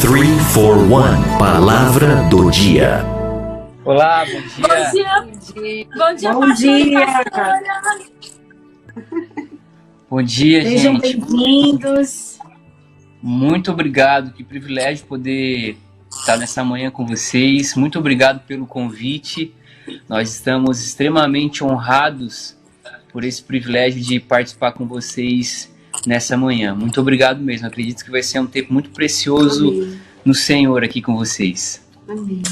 341 Palavra do Dia. Olá, bom dia. Bom dia, bom dia. Bom dia, Sejam gente. bem-vindos. Muito obrigado, que privilégio poder estar nessa manhã com vocês. Muito obrigado pelo convite. Nós estamos extremamente honrados por esse privilégio de participar com vocês nessa manhã. Muito obrigado mesmo. Acredito que vai ser um tempo muito precioso no Senhor aqui com vocês. Amém.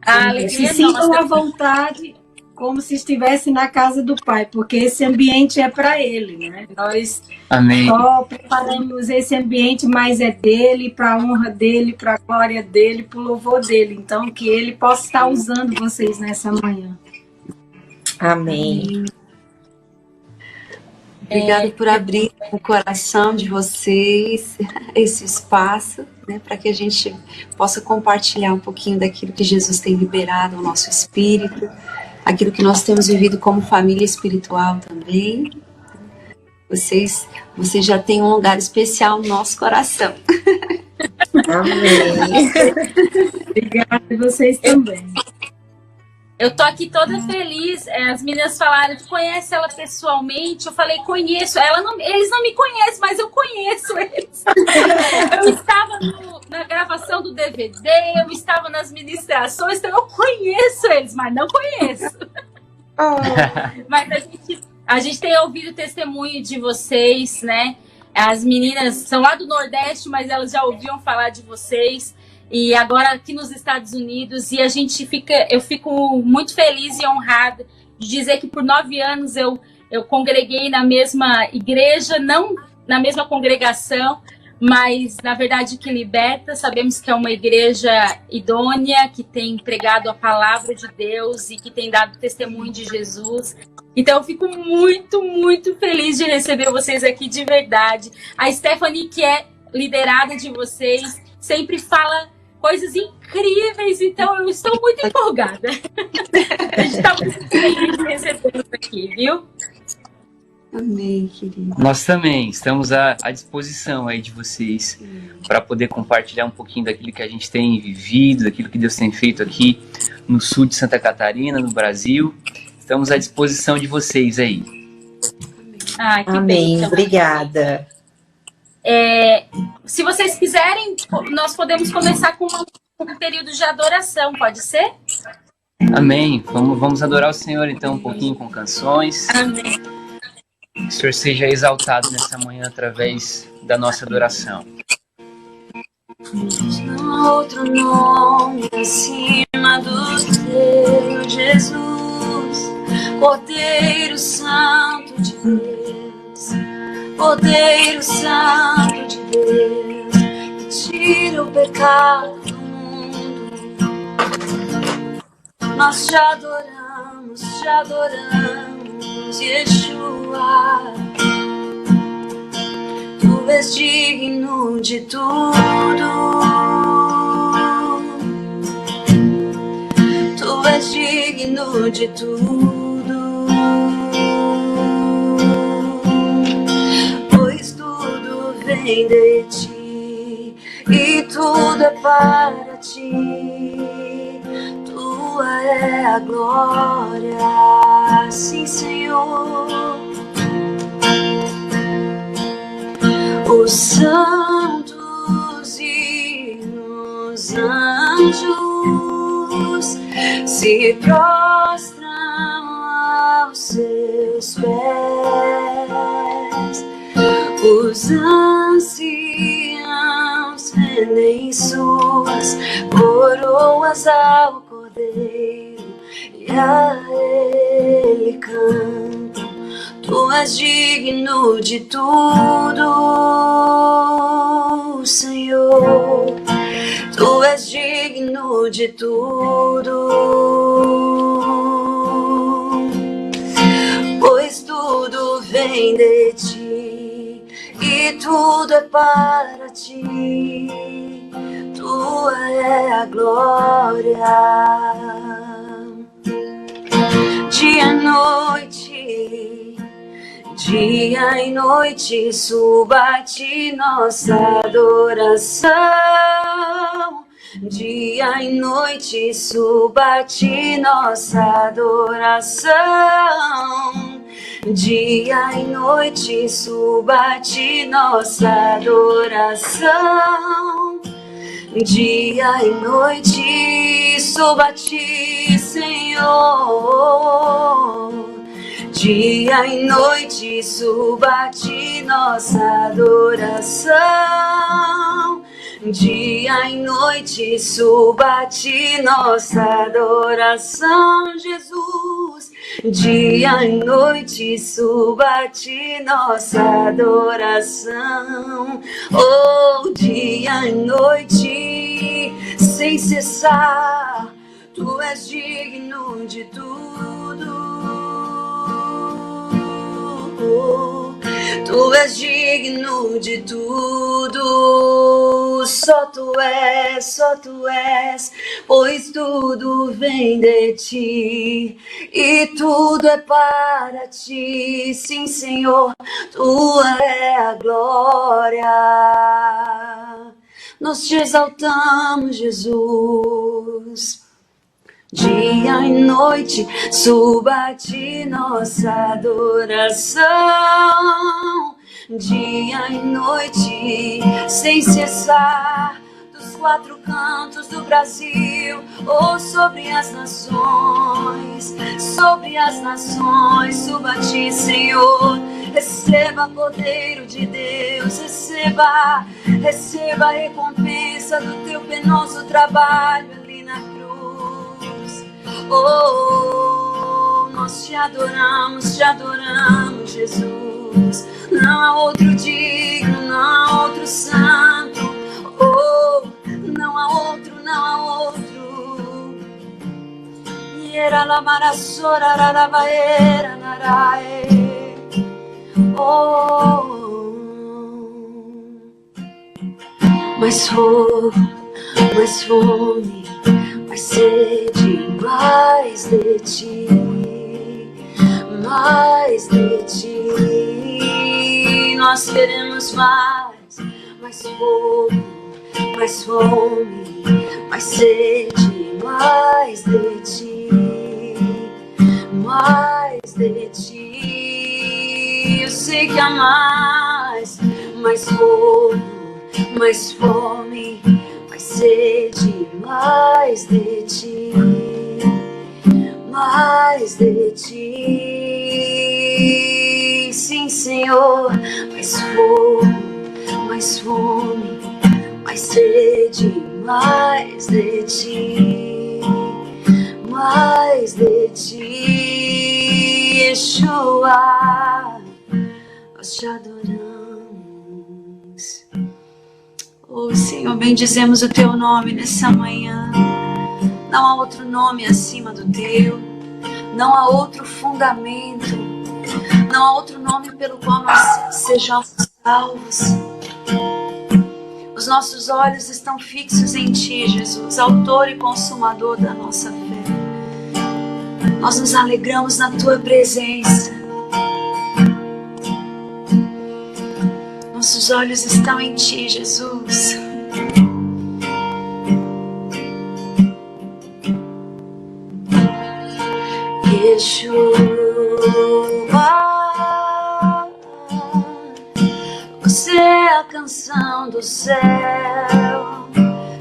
Amém. Se sintam à vontade, como se estivesse na casa do Pai, porque esse ambiente é para Ele, né? Nós só preparamos esse ambiente, mas é dele, para a honra dele, para a glória dele, para o louvor dele. Então, que Ele possa estar usando vocês nessa manhã. Amém. Obrigada por abrir o coração de vocês, esse espaço, né, para que a gente possa compartilhar um pouquinho daquilo que Jesus tem liberado ao nosso espírito, aquilo que nós temos vivido como família espiritual também. Vocês já têm um lugar especial no nosso coração. Amém. Obrigada a vocês também. Eu tô aqui toda feliz. As meninas falaram, tu conhece ela pessoalmente? Eu falei, conheço. Eles não me conhecem, mas eu conheço eles. Eu estava na gravação do DVD, eu estava nas ministrações, então eu conheço eles, mas não conheço. Mas a gente tem ouvido o testemunho de vocês, né? As meninas são lá do Nordeste, mas elas já ouviam falar de vocês. E agora aqui nos Estados Unidos, e eu fico muito feliz e honrada de dizer que por 9 anos eu congreguei na mesma igreja, não na mesma congregação, mas na verdade que liberta. Sabemos que é uma igreja idônea, que tem pregado a palavra de Deus e que tem dado testemunho de Jesus. Então eu fico muito, muito feliz de receber vocês aqui de verdade. A Stephanie, que é liderada de vocês, sempre fala coisas incríveis, então eu estou muito empolgada. A gente está muito feliz de recebê-los aqui, viu? Amém, querido. Nós também estamos à disposição aí de vocês para poder compartilhar um pouquinho daquilo que a gente tem vivido, daquilo que Deus tem feito aqui no sul de Santa Catarina, no Brasil. Estamos à disposição de vocês aí. Que Amém. bem, então. Obrigada. Se vocês quiserem, nós podemos começar com um período de adoração, pode ser? Amém. Vamos adorar o Senhor então um pouquinho com canções. Amém. Que o Senhor seja exaltado nessa manhã através da nossa adoração. Não há outro nome acima do teu, Jesus, Cordeiro Santo de Deus, Cordeiro Santo de Deus, que tira o pecado do mundo. Nós te adoramos, Yeshua. Tu és digno de tudo. Tu és digno de tudo. Pois tudo vem de ti e tudo é para ti. Tua é a glória, sim, Senhor. Os santos e os anjos se prostram aos seus pés. Os anciãos rendem suas coroas ao Cordeiro e a Ele cantam. Tu és digno de tudo, Senhor. Tu és digno de tudo. Pois tudo vem de ti e tudo é para ti. Tua é a glória. Dia e noite, Dia e noite suba a ti nossa adoração. Dia e noite suba a ti nossa adoração. Dia e noite suba a ti nossa adoração. Dia e noite suba a ti, Senhor. Dia e noite suba a ti nossa adoração. Dia e noite suba a ti nossa adoração, Jesus. Dia e noite suba a ti nossa adoração. Oh, dia e noite sem cessar, tu és digno de tudo. Tu és digno de tudo. Só tu és, pois tudo vem de ti e tudo é para ti. Sim, Senhor, tua é a glória. Nós te exaltamos, Jesus. Dia e noite suba a ti nossa adoração. Dia e noite sem cessar, dos quatro cantos do Brasil, oh, sobre as nações, suba a ti, Senhor. Receba, Cordeiro de Deus, receba a recompensa do teu penoso trabalho ali na cruz. Oh, nós te adoramos, Jesus. Não há outro digno, não há outro santo. Oh, não há outro. Yera la marasora rarabaera narae. Oh, mais fome, mais sede, mais de ti, mais de ti. Nós queremos mais fome, mais sede, mais de ti, mais de ti. Eu sei que há mais fome, mais sede, mais de ti, mais de ti. Sim, Senhor, mais fome, mais sede, mais de ti, mais de ti. Yeshua, nós te adoramos. Oh, Senhor, bendizemos o teu nome nessa manhã. Não há outro nome acima do teu. Não há outro fundamento. Não há outro nome pelo qual nós sejamos salvos. Os nossos olhos estão fixos em ti, Jesus, autor e consumador da nossa fé. Nós nos alegramos na tua presença. Nossos olhos estão em ti, Jesus. Yeshua, você é a canção do céu.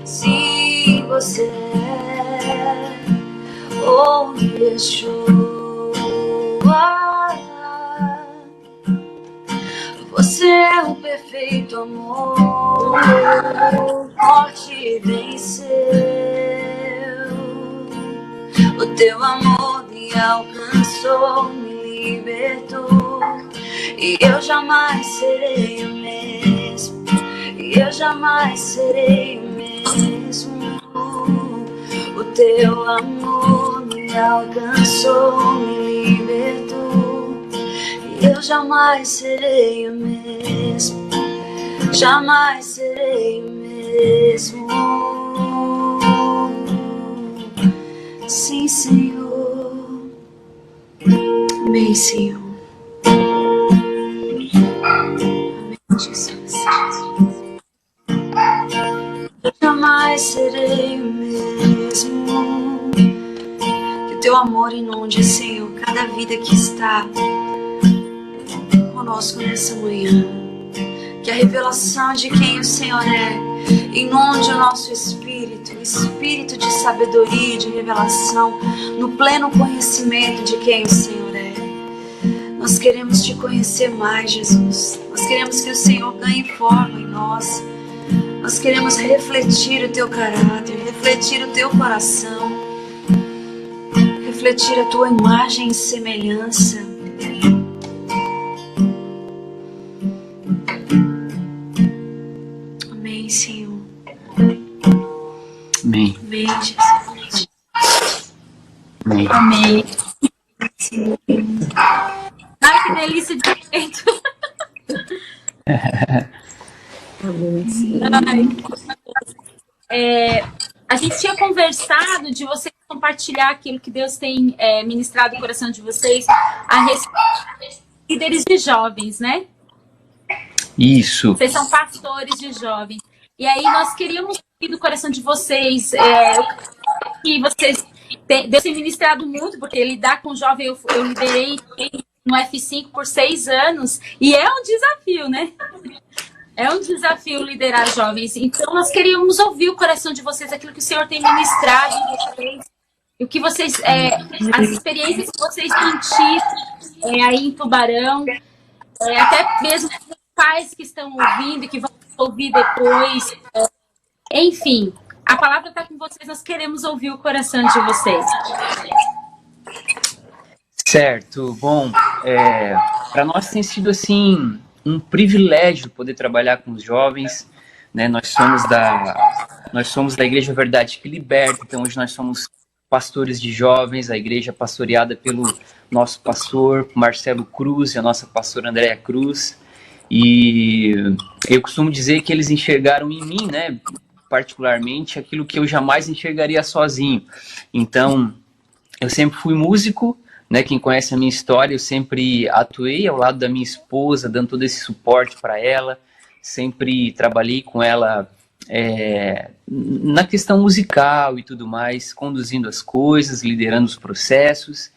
Sim, você é. Oh, Yeshua, você é o perfeito amor. Morte venceu. O teu amor me alcançou, me libertou. E eu jamais serei o mesmo. E eu jamais serei o mesmo. O teu amor me alcançou, me libertou. E eu jamais serei o mesmo. Jamais serei o mesmo. Sim, Senhor. Amém, Senhor. Jesus. Jamais serei o mesmo. Que o teu amor inunde, Senhor, cada vida que está conosco nessa manhã. Que a revelação de quem o Senhor é inunde o nosso espírito, espírito de sabedoria e de revelação, no pleno conhecimento de quem o Senhor é. Nós queremos te conhecer mais, Jesus. Nós queremos que o Senhor ganhe forma em nós. Nós queremos refletir o teu caráter, refletir o teu coração, refletir a tua imagem e semelhança. Amém, Senhor. Amém. Amém, Jesus. Amém. Amém. Ai, que delícia de jeito. A gente tinha conversado de vocês compartilhar aquilo que Deus tem ministrado no coração de vocês a respeito de líderes de jovens, né? Isso. Vocês são pastores de jovens. E aí nós queríamos ouvir do coração de vocês que vocês Deus tem ministrado muito, porque lidar com jovem, eu liderei no F5 por 6 anos, e é um desafio, né? É um desafio liderar jovens. Então, nós queríamos ouvir o coração de vocês, aquilo que o Senhor tem ministrado em vocês, o que vocês, as experiências que vocês têm tido aí em Tubarão, até mesmo os pais que estão ouvindo e que vão ouvir depois. Enfim, a palavra está com vocês, nós queremos ouvir o coração de vocês. Certo. Bom, para nós tem sido assim um privilégio poder trabalhar com os jovens, né? Nós somos da Igreja Verdade que Liberta, então hoje nós somos pastores de jovens, a igreja pastoreada pelo nosso pastor Marcelo Cruz e a nossa pastora Andréa Cruz, e eu costumo dizer que eles enxergaram em mim, né, particularmente, aquilo que eu jamais enxergaria sozinho. Então, eu sempre fui músico, né, quem conhece a minha história, eu sempre atuei ao lado da minha esposa, dando todo esse suporte para ela, sempre trabalhei com ela na questão musical e tudo mais, conduzindo as coisas, liderando os processos,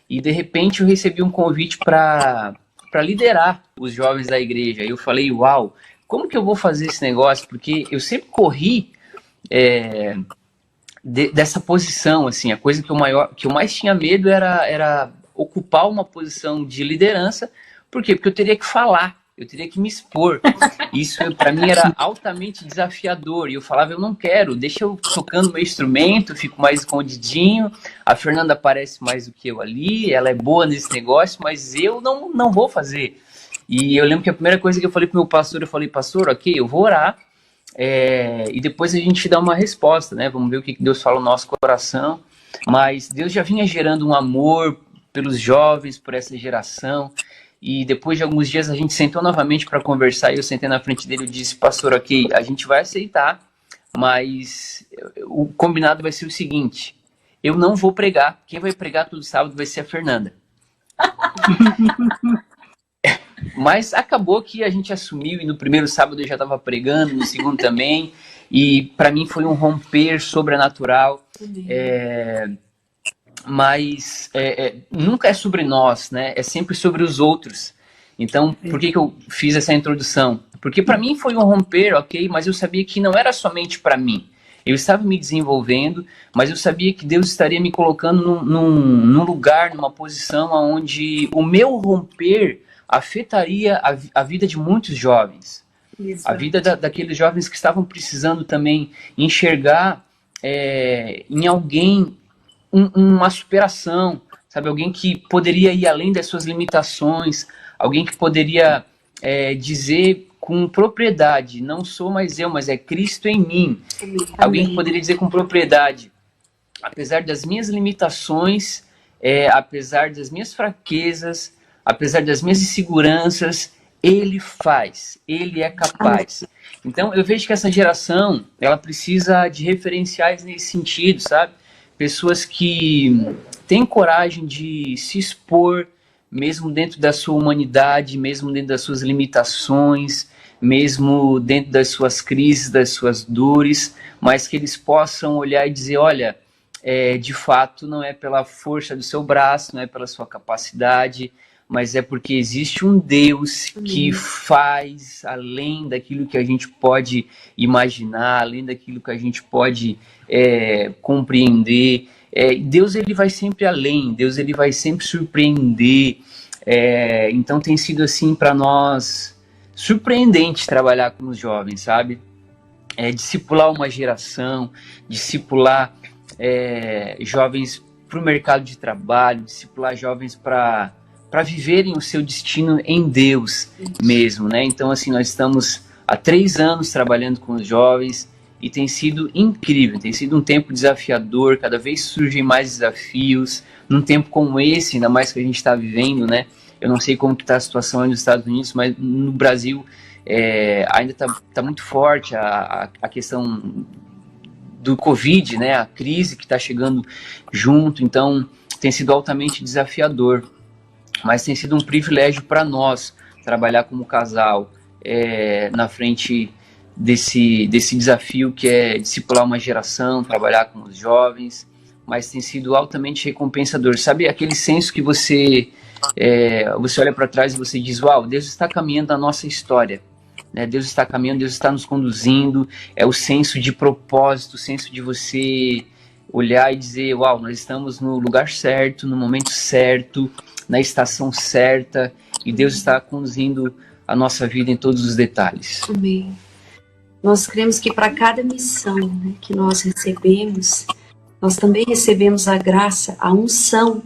e de repente eu recebi um convite para liderar os jovens da igreja. Aí eu falei, uau, como que eu vou fazer esse negócio? Porque eu sempre corri dessa posição, assim, a coisa que eu mais tinha medo era ocupar uma posição de liderança. Por quê? Porque eu teria que falar, eu teria que me expor. Isso para mim era altamente desafiador, e eu falava, eu não quero, deixa eu tocando meu instrumento, fico mais escondidinho, a Fernanda aparece mais do que eu ali, ela é boa nesse negócio, mas eu não vou fazer. E eu lembro que a primeira coisa que eu falei pro meu pastor, eu falei, pastor, ok, eu vou orar, e depois a gente dá uma resposta, né? Vamos ver o que Deus fala no nosso coração. Mas Deus já vinha gerando um amor pelos jovens, por essa geração, e depois de alguns dias a gente sentou novamente para conversar, e eu sentei na frente dele e disse, pastor, ok, a gente vai aceitar, mas o combinado vai ser o seguinte, eu não vou pregar, quem vai pregar todo sábado vai ser a Fernanda. Mas acabou que a gente assumiu, e no primeiro sábado eu já estava pregando, no segundo também, e para mim foi um romper sobrenatural, mas nunca é sobre nós, né? É sempre sobre os outros. Então, por que eu fiz essa introdução? Porque para mim foi um romper, ok, mas eu sabia que não era somente para mim. Eu estava me desenvolvendo, mas eu sabia que Deus estaria me colocando num lugar, numa posição onde o meu romper afetaria a vida de muitos jovens. Isso. A vida daqueles jovens que estavam precisando também enxergar em alguém uma superação, sabe? Alguém que poderia ir além das suas limitações, alguém que poderia dizer com propriedade, não sou mais eu, mas é Cristo em mim. Amém. Alguém que poderia dizer com propriedade, apesar das minhas limitações, apesar das minhas fraquezas, apesar das minhas inseguranças, Ele faz, Ele é capaz. Então eu vejo que essa geração, ela precisa de referenciais nesse sentido, sabe? Pessoas que têm coragem de se expor, mesmo dentro da sua humanidade, mesmo dentro das suas limitações, mesmo dentro das suas crises, das suas dores, mas que eles possam olhar e dizer, olha, de fato não é pela força do seu braço, não é pela sua capacidade, mas é porque existe um Deus que faz além daquilo que a gente pode imaginar, além daquilo que a gente pode compreender. Deus, ele vai sempre além, Deus, ele vai sempre surpreender. Então tem sido assim para nós surpreendente trabalhar com os jovens, sabe? Discipular uma geração, discipular jovens para o mercado de trabalho, discipular jovens para viverem o seu destino em Deus mesmo, né? Então, assim, nós estamos há 3 anos trabalhando com os jovens e tem sido incrível, tem sido um tempo desafiador, cada vez surgem mais desafios, num tempo como esse, ainda mais que a gente está vivendo, né? Eu não sei como que está a situação aí nos Estados Unidos, mas no Brasil ainda está muito forte a questão do Covid, né? A crise que está chegando junto, então tem sido altamente desafiador. Mas tem sido um privilégio para nós trabalhar como casal na frente desse desafio que é discipular uma geração, trabalhar com os jovens, mas tem sido altamente recompensador. Sabe aquele senso que você olha para trás e você diz, uau, Deus está caminhando a nossa história, né? Deus está caminhando, Deus está nos conduzindo, é o senso de propósito, o senso de você olhar e dizer, uau, nós estamos no lugar certo, no momento certo, na estação certa, e Deus está conduzindo a nossa vida em todos os detalhes. Amém. Nós cremos que para cada missão, né, que nós recebemos, nós também recebemos a graça, a unção,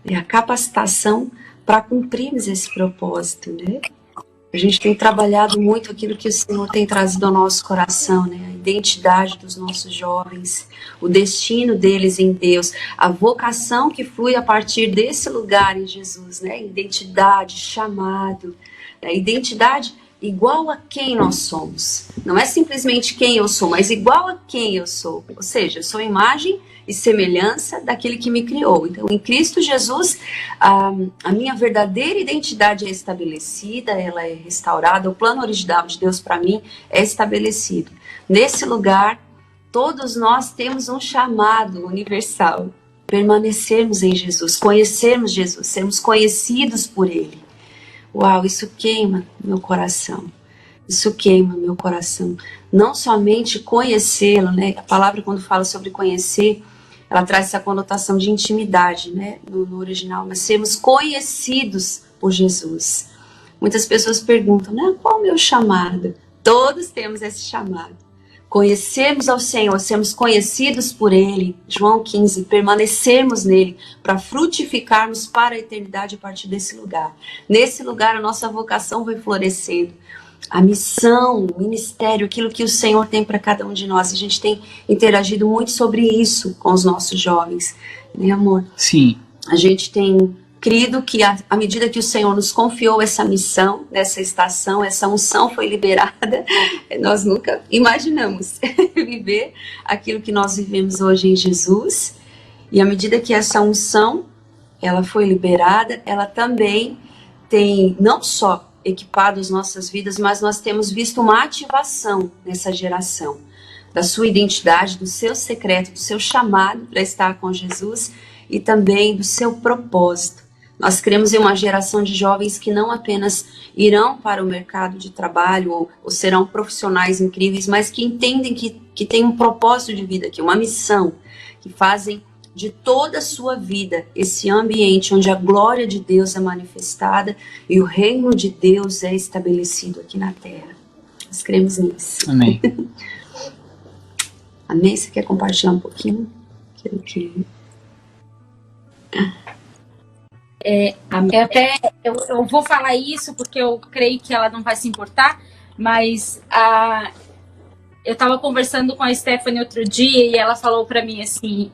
a capacitação para cumprirmos esse propósito, né? A gente tem trabalhado muito aquilo que o Senhor tem trazido ao nosso coração, né? A identidade dos nossos jovens, o destino deles em Deus, a vocação que flui a partir desse lugar em Jesus, né? Identidade, chamado, identidade igual a quem nós somos. Não é simplesmente quem eu sou, mas igual a quem eu sou. Ou seja, eu sou imagem e semelhança daquele que me criou. Então, em Cristo Jesus, a minha verdadeira identidade é estabelecida, ela é restaurada, o plano original de Deus para mim é estabelecido. Nesse lugar, todos nós temos um chamado universal, permanecermos em Jesus, conhecermos Jesus, sermos conhecidos por Ele. Uau, isso queima meu coração. Isso queima meu coração. Não somente conhecê-lo, né? A palavra, quando fala sobre conhecer, ela traz essa conotação de intimidade, né? No original, mas sermos conhecidos por Jesus. Muitas pessoas perguntam, né? Qual é o meu chamado? Todos temos esse chamado. Conhecermos ao Senhor, sermos conhecidos por Ele, João 15, permanecermos nele, para frutificarmos para a eternidade a partir desse lugar. Nesse lugar a nossa vocação vai florescendo. A missão, o ministério, aquilo que o Senhor tem para cada um de nós. A gente tem interagido muito sobre isso com os nossos jovens, né, amor? Sim. A gente tem crido que à medida que o Senhor nos confiou essa missão, essa estação, essa unção foi liberada, nós nunca imaginamos viver aquilo que nós vivemos hoje em Jesus. E à medida que essa unção ela foi liberada, ela também tem não só equipado as nossas vidas, mas nós temos visto uma ativação nessa geração, da sua identidade, do seu secreto, do seu chamado para estar com Jesus e também do seu propósito. Nós cremos em uma geração de jovens que não apenas irão para o mercado de trabalho ou serão profissionais incríveis, mas que entendem que tem um propósito de vida aqui, uma missão, que fazem de toda a sua vida esse ambiente onde a glória de Deus é manifestada e o reino de Deus é estabelecido aqui na terra. Nós cremos nisso. Amém. Amém? Você quer compartilhar um pouquinho? Eu vou falar isso porque eu creio que ela não vai se importar, mas eu estava conversando com a Stephanie outro dia e ela falou para mim assim: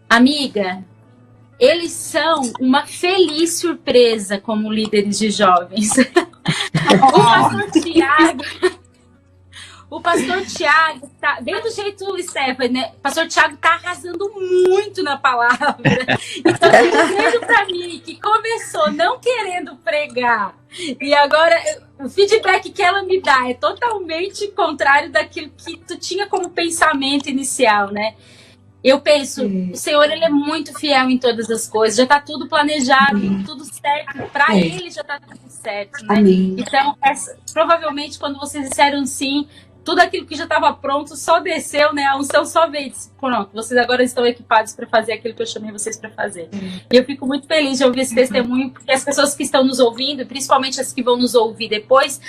amiga, eles são uma feliz surpresa como líderes de jovens. O pastor Tiago tá, bem do jeito Stephanie, né? O pastor Tiago tá arrasando muito na palavra. Então, dizendo para mim que começou não querendo pregar E agora, o feedback que ela me dá é totalmente contrário daquilo que tu tinha como pensamento inicial, né? Eu penso, o Senhor, ele é muito fiel em todas as coisas, já tá tudo planejado, tudo certo, para ele já tá tudo certo, né? Então, provavelmente, quando vocês disseram sim, tudo aquilo que já estava pronto só desceu, né? A unção só veio, disse, pronto, vocês agora estão equipados para fazer aquilo que eu chamei vocês para fazer. E eu fico muito feliz de ouvir esse testemunho, porque as pessoas que estão nos ouvindo, principalmente as que vão nos ouvir depois,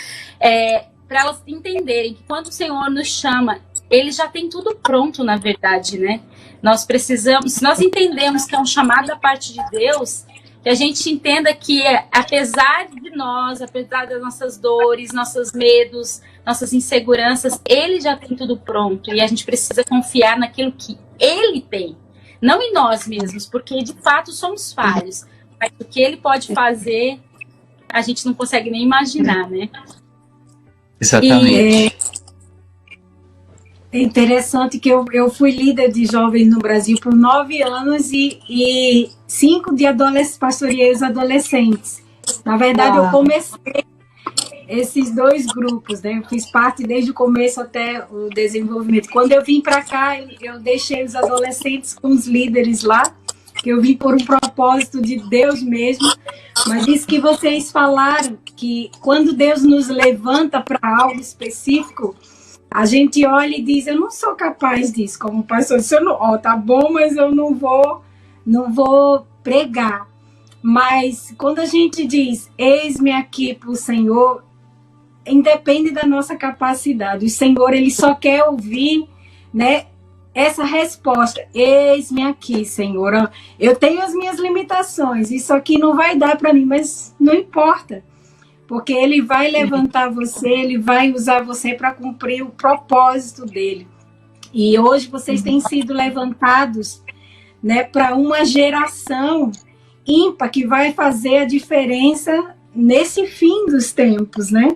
para elas entenderem que quando o Senhor nos chama, ele já tem tudo pronto, na verdade, né? Nós precisamos, se nós entendemos que é um chamado da parte de Deus, que a gente entenda que, apesar de nós, apesar das nossas dores, nossos medos, nossas inseguranças, ele já tem tudo pronto. E a gente precisa confiar naquilo que ele tem, não em nós mesmos, porque de fato somos falhos. Mas o que ele pode fazer, a gente não consegue nem imaginar, né? Exatamente. É interessante que eu fui líder de jovens no Brasil por 9 anos e 5 de pastoreei os adolescentes. Na verdade, eu comecei esses 2 grupos, né? Eu fiz parte desde o começo até o desenvolvimento. Quando eu vim para cá, eu deixei os adolescentes com os líderes lá, que eu vim por um propósito de Deus mesmo. Mas isso que vocês falaram, que quando Deus nos levanta para algo específico, a gente olha e diz, eu não sou capaz disso, como o pastor disse, tá bom, mas eu não vou pregar. Mas quando a gente diz, eis-me aqui para o Senhor, independe da nossa capacidade. O Senhor, ele só quer ouvir, né, essa resposta, eis-me aqui, Senhor. Eu tenho as minhas limitações, isso aqui não vai dar para mim, mas não importa. Porque ele vai levantar você, ele vai usar você para cumprir o propósito dele. E hoje vocês têm sido levantados, né, para uma geração ímpar que vai fazer a diferença nesse fim dos tempos, né?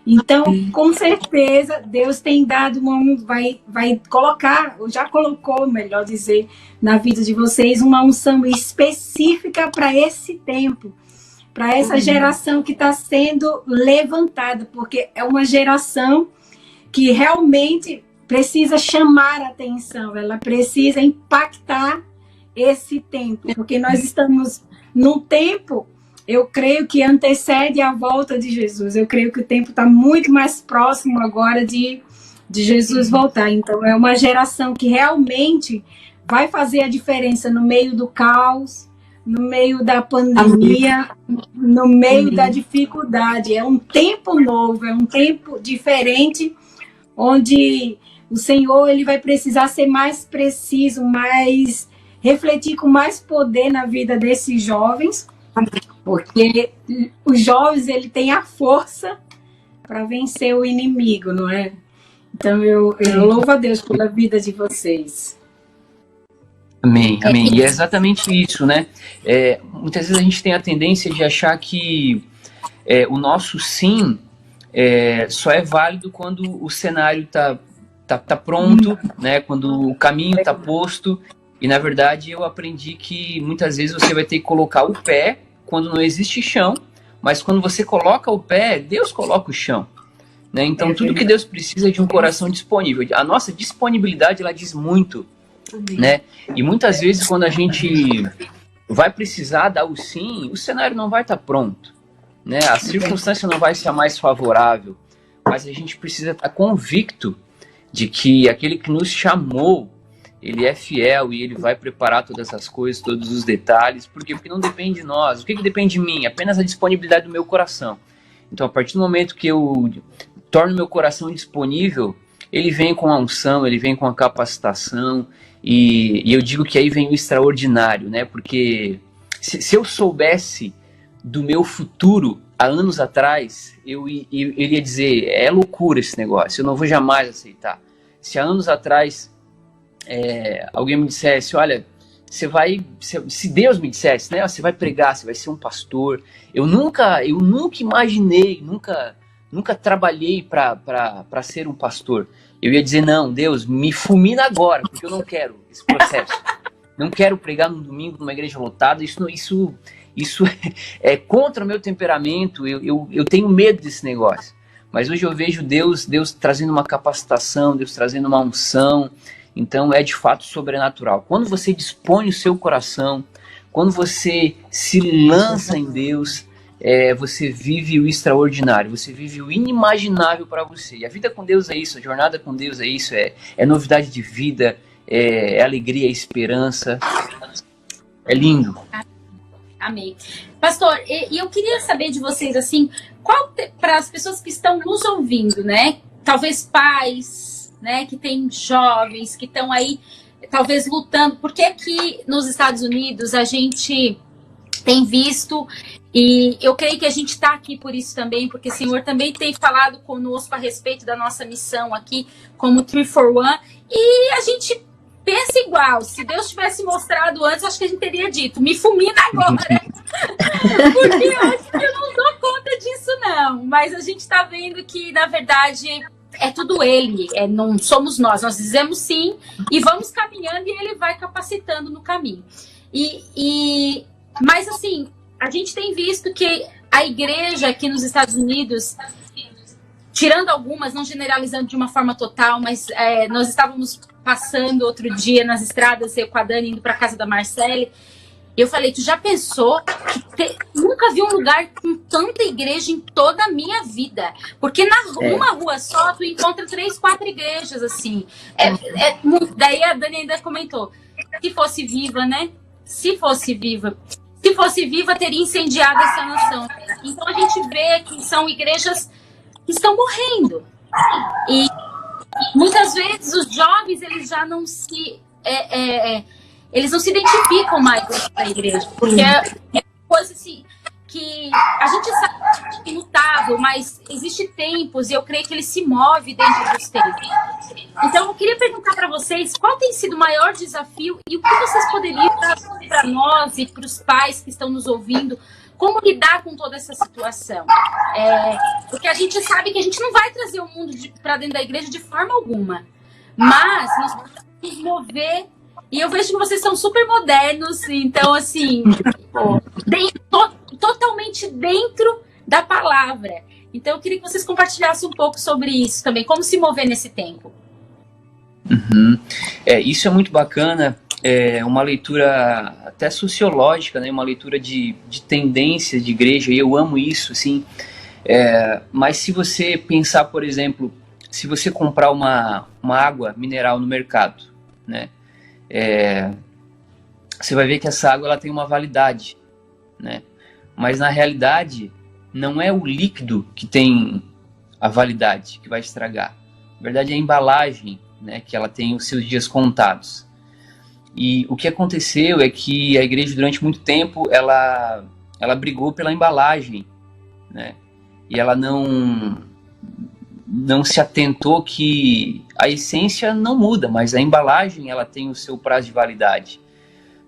Então, com certeza, Deus tem dado vai colocar, ou já colocou, melhor dizer, na vida de vocês uma unção específica para esse tempo. Para essa geração que está sendo levantada, porque é uma geração que realmente precisa chamar a atenção, ela precisa impactar esse tempo, porque nós estamos num tempo, eu creio que antecede a volta de Jesus, eu creio que o tempo está muito mais próximo agora de Jesus voltar, então é uma geração que realmente vai fazer a diferença no meio do caos, no meio da pandemia, no meio da dificuldade. É um tempo novo, é um tempo diferente, onde o Senhor ele vai precisar ser mais preciso, refletir com mais poder na vida desses jovens, porque os jovens ele tem a força para vencer o inimigo, não é? Então eu louvo a Deus pela vida de vocês. Amém, amém. E é exatamente isso, né? Muitas vezes a gente tem a tendência de achar que o nosso sim só é válido quando o cenário tá pronto, né? Quando o caminho está posto. E, na verdade, eu aprendi que muitas vezes você vai ter que colocar o pé quando não existe chão, mas quando você coloca o pé, Deus coloca o chão. Né? Então, tudo que Deus precisa é de um coração disponível. A nossa disponibilidade, ela diz muito. Né? E muitas vezes quando a gente vai precisar dar o sim, o cenário não vai estar pronto, né? A circunstância não vai ser a mais favorável, mas a gente precisa estar convicto de que aquele que nos chamou, ele é fiel e ele vai preparar todas as coisas, todos os detalhes. Por quê? Porque não depende de nós. O que depende de mim? Apenas a disponibilidade do meu coração. Então, a partir do momento que eu torno meu coração disponível, ele vem com a unção, ele vem com a capacitação. E eu digo que aí vem o extraordinário, né? Porque se eu soubesse do meu futuro há anos atrás, eu iria dizer, é loucura esse negócio, eu não vou jamais aceitar. Se há anos atrás alguém me dissesse, olha, se Deus me dissesse, né? Você vai pregar, você vai ser um pastor. Eu nunca imaginei, nunca trabalhei para ser um pastor. Eu ia dizer, não, Deus, me fulmina agora, porque eu não quero esse processo. Não quero pregar num domingo numa igreja lotada, isso isso é contra o meu temperamento, eu tenho medo desse negócio. Mas hoje eu vejo Deus trazendo uma capacitação, Deus trazendo uma unção. Então é de fato sobrenatural. Quando você dispõe o seu coração, quando você se lança em Deus, você vive o extraordinário, você vive o inimaginável para você. E a vida com Deus é isso, a jornada com Deus é isso, é novidade de vida, é alegria, é esperança. É lindo. Amém. Pastor, e eu queria saber de vocês, assim, para as pessoas que estão nos ouvindo, né? Talvez pais, né? Que tem jovens que estão aí, talvez lutando. Porque aqui nos Estados Unidos a gente tem visto, e eu creio que a gente está aqui por isso também, porque o Senhor também tem falado conosco a respeito da nossa missão aqui, como 341, e a gente pensa igual. Se Deus tivesse mostrado antes, acho que a gente teria dito, me fulmina agora. Porque eu acho que eu não dou conta disso, não. Mas a gente está vendo que, na verdade, é tudo Ele. Não somos nós. Nós dizemos sim e vamos caminhando e Ele vai capacitando no caminho. Mas, assim, a gente tem visto que a igreja aqui nos Estados Unidos, tirando algumas, não generalizando de uma forma total, mas nós estávamos passando outro dia nas estradas, eu com a Dani indo para casa da Marcele, e eu falei, tu já pensou que nunca vi um lugar com tanta igreja em toda a minha vida? Porque numa rua só, tu encontra 3, 4 igrejas, assim. Daí a Dani ainda comentou, se fosse viva, né? Se fosse viva, teria incendiado essa nação. Então a gente vê que são igrejas que estão morrendo. E muitas vezes os jovens, eles já não se eles não se identificam mais com a igreja, porque é coisa assim que a gente sabe que é imutável, mas existe tempos e eu creio que ele se move dentro dos tempos. Então eu queria perguntar para vocês qual tem sido o maior desafio e o que vocês poderiam dar para nós e para os pais que estão nos ouvindo, como lidar com toda essa situação. Porque a gente sabe que a gente não vai trazer o mundo para dentro da igreja de forma alguma, mas nós podemos mover. E eu vejo que vocês são super modernos, então, assim, totalmente dentro da palavra. Então, eu queria que vocês compartilhassem um pouco sobre isso também, como se mover nesse tempo. Uhum. Isso é muito bacana, uma leitura até sociológica, né? Uma leitura de tendências de igreja, e eu amo isso, assim. Mas se você pensar, por exemplo, se você comprar uma água mineral no mercado, né? Você vai ver que essa água ela tem uma validade, né? Mas na realidade não é o líquido que tem a validade, que vai estragar. Na verdade é a embalagem, né, que ela tem os seus dias contados. E o que aconteceu é que a igreja durante muito tempo ela brigou pela embalagem, né? E ela não se atentou que a essência não muda, mas a embalagem ela tem o seu prazo de validade,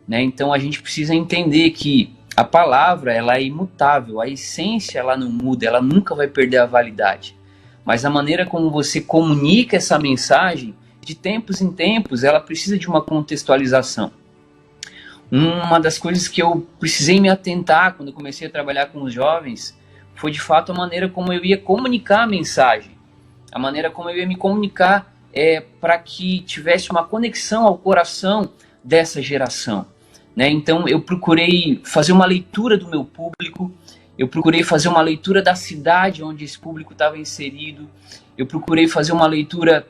né? Então a gente precisa entender que a palavra ela é imutável, a essência ela não muda, ela nunca vai perder a validade. Mas a maneira como você comunica essa mensagem, de tempos em tempos, ela precisa de uma contextualização. Uma das coisas que eu precisei me atentar quando eu comecei a trabalhar com os jovens foi de fato a maneira como eu ia comunicar a mensagem. A maneira como eu ia me comunicar para que tivesse uma conexão ao coração dessa geração, né? Então eu procurei fazer uma leitura do meu público, eu procurei fazer uma leitura da cidade onde esse público estava inserido, eu procurei fazer uma leitura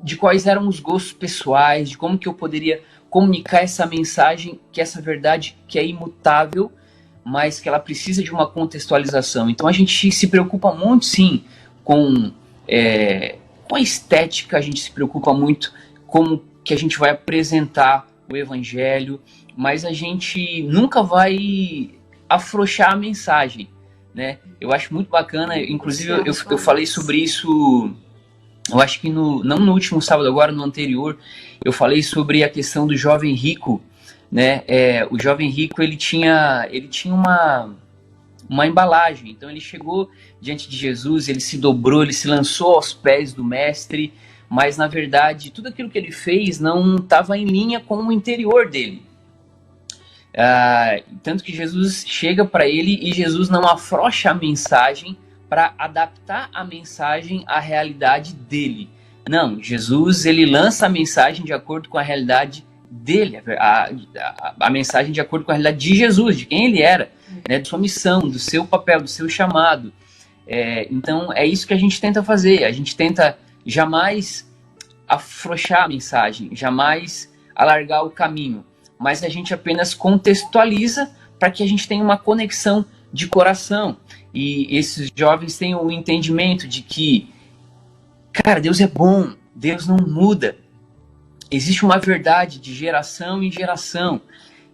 de quais eram os gostos pessoais, de como que eu poderia comunicar essa mensagem, que essa verdade que é imutável, mas que ela precisa de uma contextualização. Então a gente se preocupa muito, sim, com a estética, a gente se preocupa muito como que a gente vai apresentar o evangelho, mas a gente nunca vai afrouxar a mensagem, né? Eu acho muito bacana, inclusive eu falei sobre isso, eu acho que não no último sábado, agora no anterior, eu falei sobre a questão do jovem rico, né? O jovem rico ele tinha uma embalagem, então ele chegou diante de Jesus, ele se dobrou, ele se lançou aos pés do mestre, mas na verdade tudo aquilo que ele fez não estava em linha com o interior dele. Tanto que Jesus chega para ele e Jesus não afrouxa a mensagem para adaptar a mensagem à realidade dele. Não, Jesus ele lança a mensagem de acordo com a realidade dele, a mensagem de acordo com a realidade de Jesus, de quem ele era, né, de sua missão, do seu papel, do seu chamado. Então é isso que a gente tenta fazer, a gente tenta jamais afrouxar a mensagem, jamais alargar o caminho, mas a gente apenas contextualiza para que a gente tenha uma conexão de coração e esses jovens tenham o entendimento de que, cara, Deus é bom, Deus não muda. Existe uma verdade de geração em geração.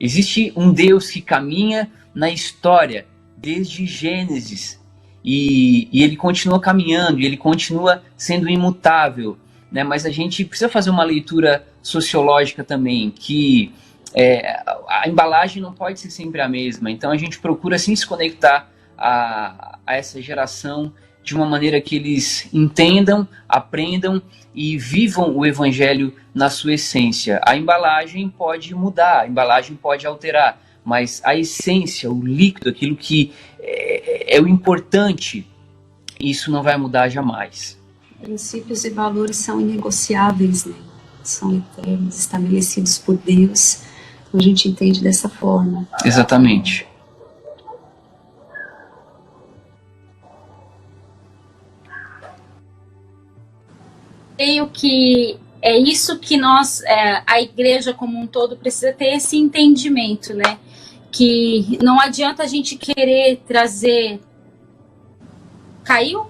Existe um Deus que caminha na história desde Gênesis. E ele continua caminhando, e ele continua sendo imutável. Né? Mas a gente precisa fazer uma leitura sociológica também, que a embalagem não pode ser sempre a mesma. Então a gente procura sim se conectar a essa geração de uma maneira que eles entendam, aprendam e vivam o evangelho na sua essência. A embalagem pode mudar, a embalagem pode alterar, mas a essência, o líquido, aquilo que é o importante, isso não vai mudar jamais. Princípios e valores são inegociáveis, né? São eternos, estabelecidos por Deus. A gente entende dessa forma. Exatamente. Creio que é isso que nós, a igreja como um todo, precisa ter esse entendimento, né? Que não adianta a gente querer trazer... Caiu?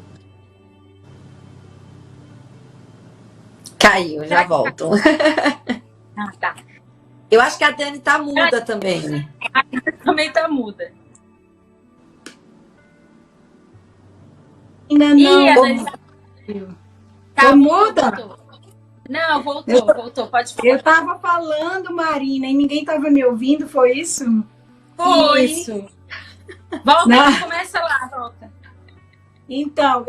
Caiu, já volto. Tá. Eu acho que a Dani tá muda também. A Dani também tá muda. Ainda não. Tá muda? Voltou. Não, voltou. Pode falar. Eu estava falando, Marina, e ninguém estava me ouvindo, foi isso? Foi. Isso. Volta, começa lá, volta. Então,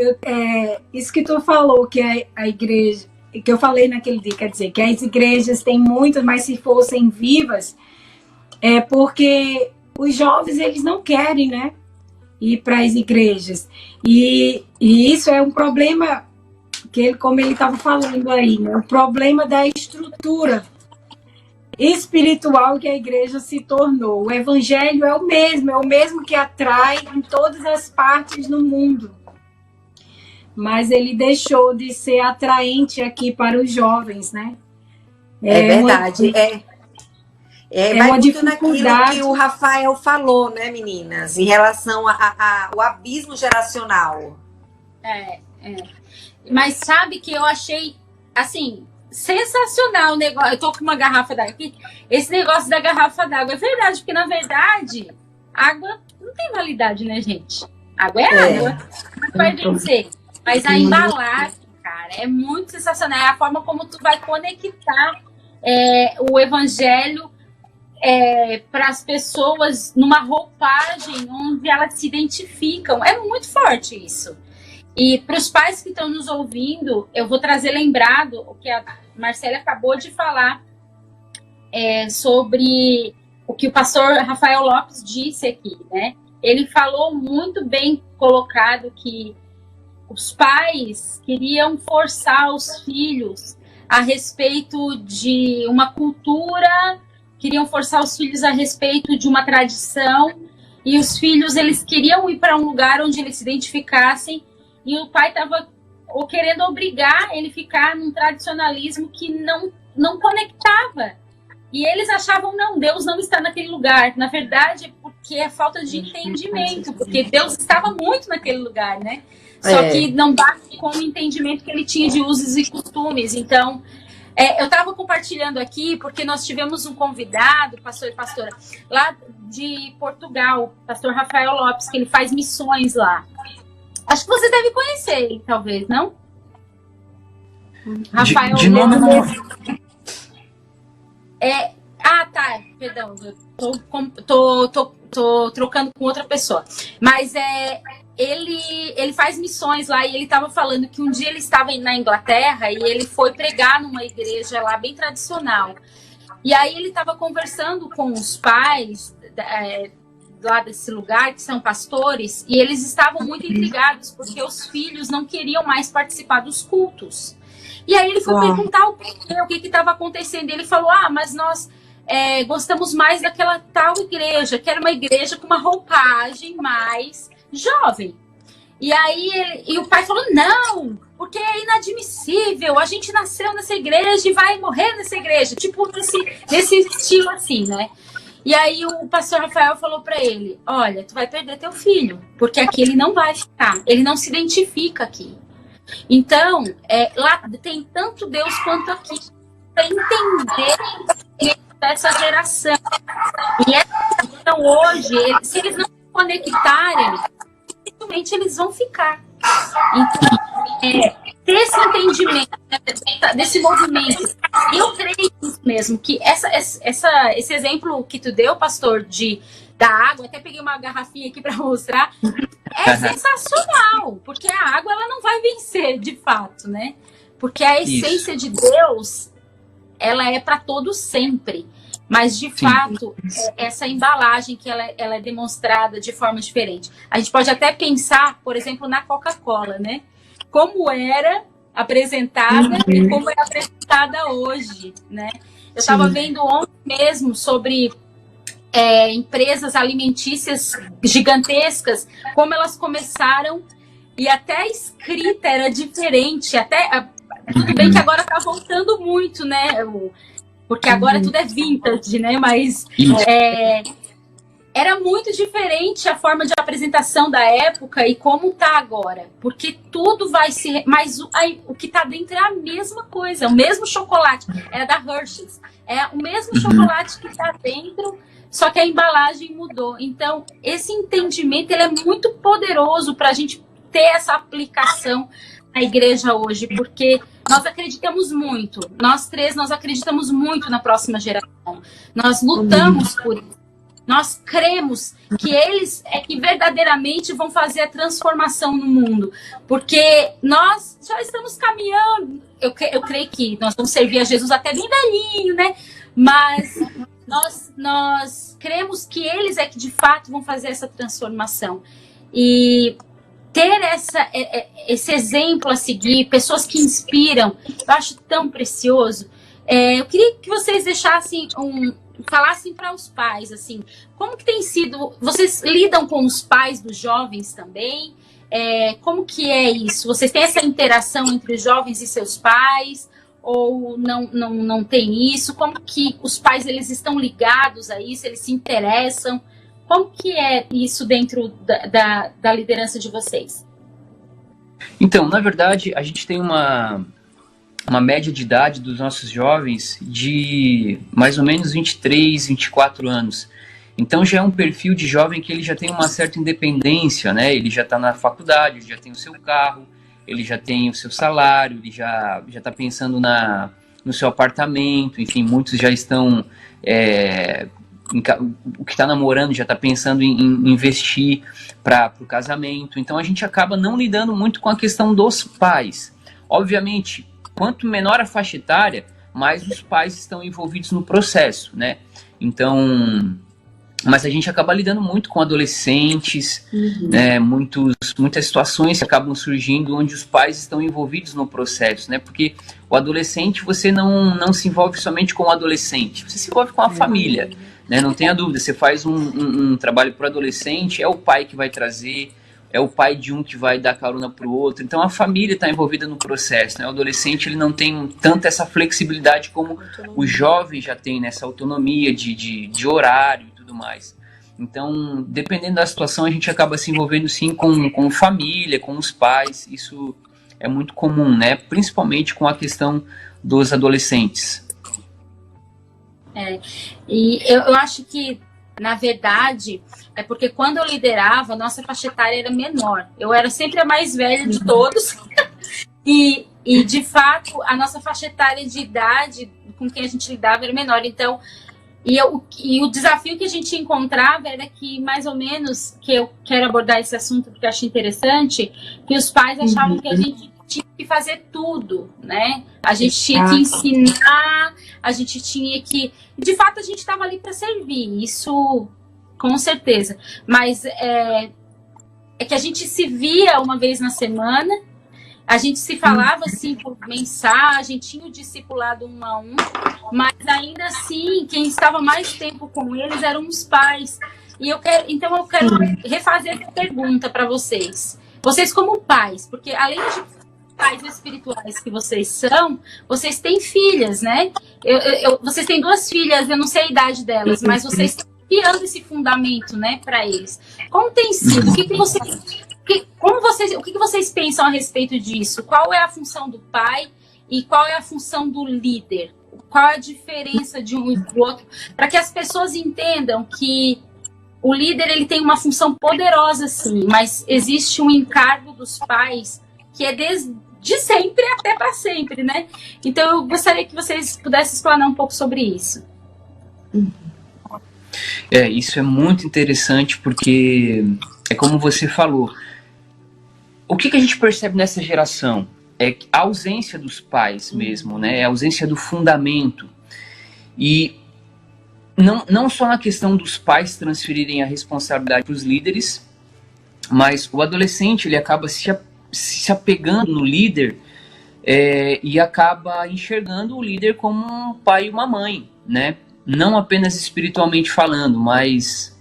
isso que tu falou, que a igreja, que eu falei naquele dia, quer dizer, que as igrejas têm muitas, mas se fossem vivas, é porque os jovens, eles não querem, né, ir para as igrejas. E isso é um problema... como ele estava falando aí, né? O problema da estrutura espiritual que a igreja se tornou. O evangelho é o mesmo que atrai em todas as partes do mundo. Mas ele deixou de ser atraente aqui para os jovens, né? É verdade. Vai uma muito naquilo dificuldade. que o Rafael falou, né, meninas? Em relação ao abismo geracional. Mas sabe que eu achei, assim, sensacional o negócio. Eu tô com uma garrafa d'água aqui. Esse negócio da garrafa d'água é verdade, porque na verdade, água não tem validade, né, gente? Água é água. Mas vai vencer. Mas a embalagem, cara, é muito sensacional. É a forma como tu vai conectar o evangelho para as pessoas numa roupagem onde elas se identificam. É muito forte isso. E para os pais que estão nos ouvindo, eu vou trazer lembrado o que a Marcela acabou de falar sobre o que o pastor Rafael Lopes disse aqui, né? Ele falou muito bem colocado que os pais queriam forçar os filhos a respeito de uma cultura, queriam forçar os filhos a respeito de uma tradição, e os filhos, eles queriam ir para um lugar onde eles se identificassem. E o pai estava querendo obrigar ele a ficar num tradicionalismo que não conectava. E eles achavam, não, Deus não está naquele lugar. Na verdade, porque é falta de entendimento, porque Deus estava muito naquele lugar, né? Só que não bate com o entendimento que ele tinha de usos e costumes. Então, eu estava compartilhando aqui, porque nós tivemos um convidado, pastor e pastora, lá de Portugal, pastor Rafael Lopes, que ele faz missões lá. Acho que você deve conhecer ele, talvez, não? Rafael de nome não. Tá, perdão, eu tô trocando com outra pessoa. Mas ele faz missões lá, e ele estava falando que um dia ele estava na Inglaterra e ele foi pregar numa igreja lá bem tradicional. E aí ele estava conversando com os pais lá desse lugar, que são pastores, e eles estavam muito intrigados, porque os filhos não queriam mais participar dos cultos. E aí ele foi perguntar o que estava acontecendo. Ele falou, mas nós gostamos mais daquela tal igreja, que era uma igreja com uma roupagem mais jovem. E aí o pai falou, não, porque é inadmissível, a gente nasceu nessa igreja e vai morrer nessa igreja, tipo nesse estilo assim, né? E aí o pastor Rafael falou para ele, olha, tu vai perder teu filho, porque aqui ele não vai ficar, ele não se identifica aqui. Então, lá tem tanto Deus quanto aqui, para entender essa geração. E então hoje, se eles não se conectarem, dificilmente eles vão ficar. Então, ter esse entendimento, desse movimento, eu creio mesmo que esse exemplo que tu deu, pastor, da água, até peguei uma garrafinha aqui para mostrar, é sensacional, porque a água ela não vai vencer, de fato, né? Porque a essência de Deus, ela é para todos sempre. Mas, de fato, essa embalagem que ela é demonstrada de forma diferente. A gente pode até pensar, por exemplo, na Coca-Cola, né? Como era apresentada e como é apresentada hoje, né? Eu estava vendo ontem mesmo sobre empresas alimentícias gigantescas, como elas começaram, e até a escrita era diferente. Tudo bem que agora está voltando muito, né? Porque agora tudo é vintage, né? Mas era muito diferente a forma de apresentação da época e como tá agora. Porque tudo vai ser... Mas o que tá dentro é a mesma coisa. O mesmo chocolate. Era da Hershey's. É o mesmo chocolate que tá dentro, só que a embalagem mudou. Então, esse entendimento ele é muito poderoso para a gente ter essa aplicação na igreja hoje. Porque... nós acreditamos muito, nós acreditamos muito na próxima geração. Nós lutamos por isso. Nós cremos que eles que verdadeiramente vão fazer a transformação no mundo. Porque nós já estamos caminhando. Eu creio que nós vamos servir a Jesus até bem velhinho, né? Mas nós cremos que eles que de fato vão fazer essa transformação. E... ter esse exemplo a seguir, pessoas que inspiram, eu acho tão precioso. Eu queria que vocês deixassem falassem para os pais, assim, como que tem sido, vocês lidam com os pais dos jovens também? Como que é isso? Vocês têm essa interação entre os jovens e seus pais? Ou não tem isso? Como que os pais eles estão ligados a isso? Eles se interessam? Como que é isso dentro da liderança de vocês? Então, na verdade, a gente tem uma média de idade dos nossos jovens de mais ou menos 23, 24 anos. Então já é um perfil de jovem que ele já tem uma certa independência, né? Ele já está na faculdade, já tem o seu carro, ele já tem o seu salário, ele já está pensando no seu apartamento, enfim, muitos já estão... o que está namorando já está pensando em investir para o casamento. Então a gente acaba não lidando muito com a questão dos pais. Obviamente, quanto menor a faixa etária, mais os pais estão envolvidos no processo, né? Então, mas a gente acaba lidando muito com adolescentes, né? Muitas situações que acabam surgindo onde os pais estão envolvidos no processo, né? Porque o adolescente, você não se envolve somente com o adolescente, você se envolve com a família. Né, não tenha dúvida, você faz um trabalho para o adolescente, é o pai que vai trazer, é o pai de um que vai dar carona para o outro, então a família está envolvida no processo, né? O adolescente ele não tem tanta essa flexibilidade como o jovem já tem, nessa autonomia de horário e tudo mais. Então, dependendo da situação, a gente acaba se envolvendo sim com família, com os pais, isso é muito comum, né? Principalmente com a questão dos adolescentes. E eu acho que, na verdade, é porque quando eu liderava, a nossa faixa etária era menor. Eu era sempre a mais velha de todos. e, de fato, a nossa faixa etária de idade com quem a gente lidava era menor. Então, e o desafio que a gente encontrava era que, mais ou menos, que eu quero abordar esse assunto porque eu acho interessante, que os pais achavam que a gente tinha que fazer tudo, né? A gente tinha que ensinar, a gente tinha que... De fato, a gente estava ali para servir, isso com certeza. Mas é que a gente se via uma vez na semana, a gente se falava assim por mensagem, tinha o discipulado 1 a 1, mas ainda assim, quem estava mais tempo com eles eram os pais. E eu quero refazer essa pergunta para vocês. Vocês como pais, porque além de pais espirituais que vocês são, vocês têm filhas, né? Vocês têm 2 filhas, eu não sei a idade delas, mas vocês estão criando esse fundamento, né, para eles. Como tem sido? O que vocês pensam a respeito disso? Qual é a função do pai e qual é a função do líder? Qual é a diferença de um e do outro? Para que as pessoas entendam que o líder ele tem uma função poderosa, sim, mas existe um encargo dos pais que é de sempre até para sempre, né? Então eu gostaria que vocês pudessem explanar um pouco sobre isso. Isso é muito interessante porque é como você falou. O que a gente percebe nessa geração? É a ausência dos pais mesmo, né? A ausência do fundamento. E não só na questão dos pais transferirem a responsabilidade para os líderes, mas o adolescente ele acaba se apegando no líder e acaba enxergando o líder como um pai e uma mãe, né? Não apenas espiritualmente falando, mas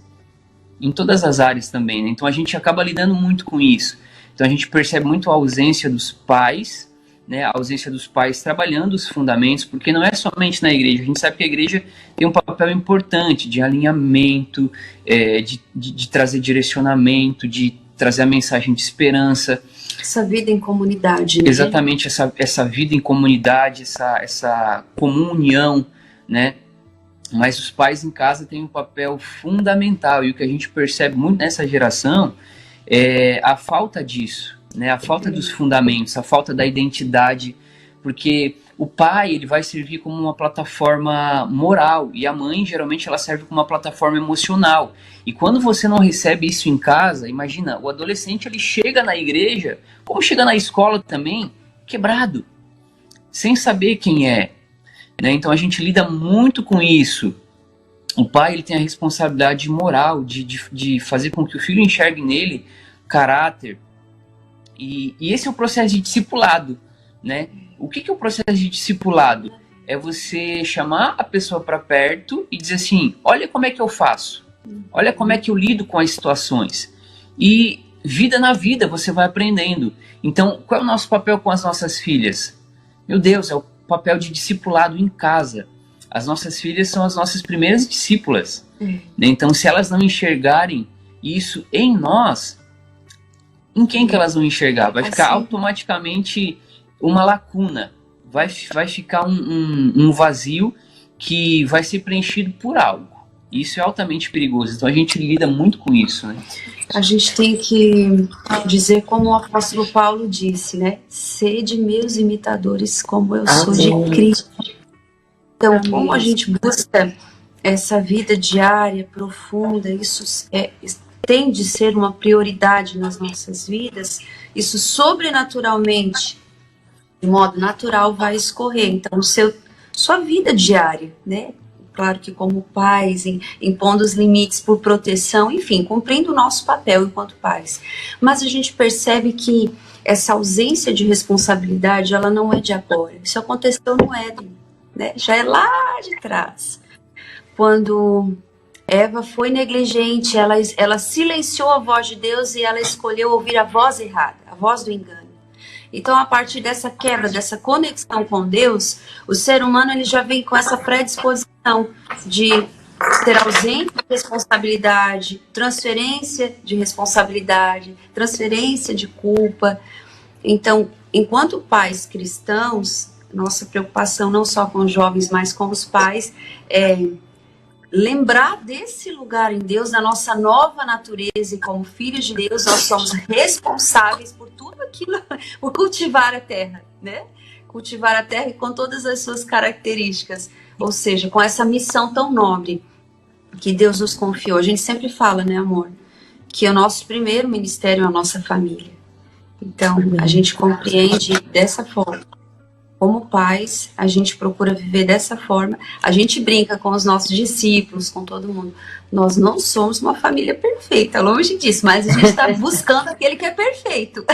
em todas as áreas também, né? Então a gente acaba lidando muito com isso. Então a gente percebe muito a ausência dos pais, né? A ausência dos pais trabalhando os fundamentos, porque não é somente na igreja. A gente sabe que a igreja tem um papel importante de alinhamento, de trazer direcionamento, de trazer a mensagem de esperança. Essa vida em comunidade, né? Exatamente, essa vida em comunidade, essa comunhão, né? Mas os pais em casa têm um papel fundamental, e o que a gente percebe muito nessa geração é a falta disso, né? A falta dos fundamentos, a falta da identidade, porque o pai ele vai servir como uma plataforma moral, e a mãe geralmente ela serve como uma plataforma emocional. E quando você não recebe isso em casa, imagina, o adolescente ele chega na igreja, como chega na escola também, quebrado, sem saber quem é. Né? Então a gente lida muito com isso. O pai ele tem a responsabilidade moral de fazer com que o filho enxergue nele caráter. E esse é o processo de discipulado. Né? O que é o processo de discipulado? É você chamar a pessoa para perto e dizer assim, olha como é que eu faço. Olha como é que eu lido com as situações. E vida na vida você vai aprendendo. Então, qual é o nosso papel com as nossas filhas? Meu Deus, é o papel de discipulado em casa. As nossas filhas são as nossas primeiras discípulas. Então, se elas não enxergarem isso em nós, em quem que elas vão enxergar? Vai ficar automaticamente uma lacuna. Vai ficar um vazio que vai ser preenchido por algo. Isso é altamente perigoso. Então, a gente lida muito com isso, né? A gente tem que dizer como o apóstolo Paulo disse, né? Sede meus imitadores como eu sou de Cristo. Então, como a gente busca essa vida diária, profunda, isso tem de ser uma prioridade nas nossas vidas, isso sobrenaturalmente, de modo natural, vai escorrer. Então, sua vida diária, né? Claro que como pais, impondo os limites por proteção, enfim, cumprindo o nosso papel enquanto pais. Mas a gente percebe que essa ausência de responsabilidade, ela não é de agora. Isso aconteceu no Éden, né? Já é lá de trás. Quando Eva foi negligente, ela silenciou a voz de Deus e ela escolheu ouvir a voz errada, a voz do engano. Então, a partir dessa quebra, dessa conexão com Deus, o ser humano ele já vem com essa predisposição de ser ausente de responsabilidade, transferência de responsabilidade, transferência de culpa. Então, enquanto pais cristãos, nossa preocupação não só com os jovens, mas com os pais, é lembrar desse lugar em Deus, da nossa nova natureza, e como filhos de Deus, nós somos responsáveis por tudo aquilo, por cultivar a terra, né? Cultivar a terra e com todas as suas características, ou seja, com essa missão tão nobre que Deus nos confiou. A gente sempre fala, né, amor, que o nosso primeiro ministério é a nossa família. Então, a gente compreende dessa forma. Como pais, a gente procura viver dessa forma. A gente brinca com os nossos discípulos, com todo mundo. Nós não somos uma família perfeita, longe disso, mas a gente está buscando aquele que é perfeito.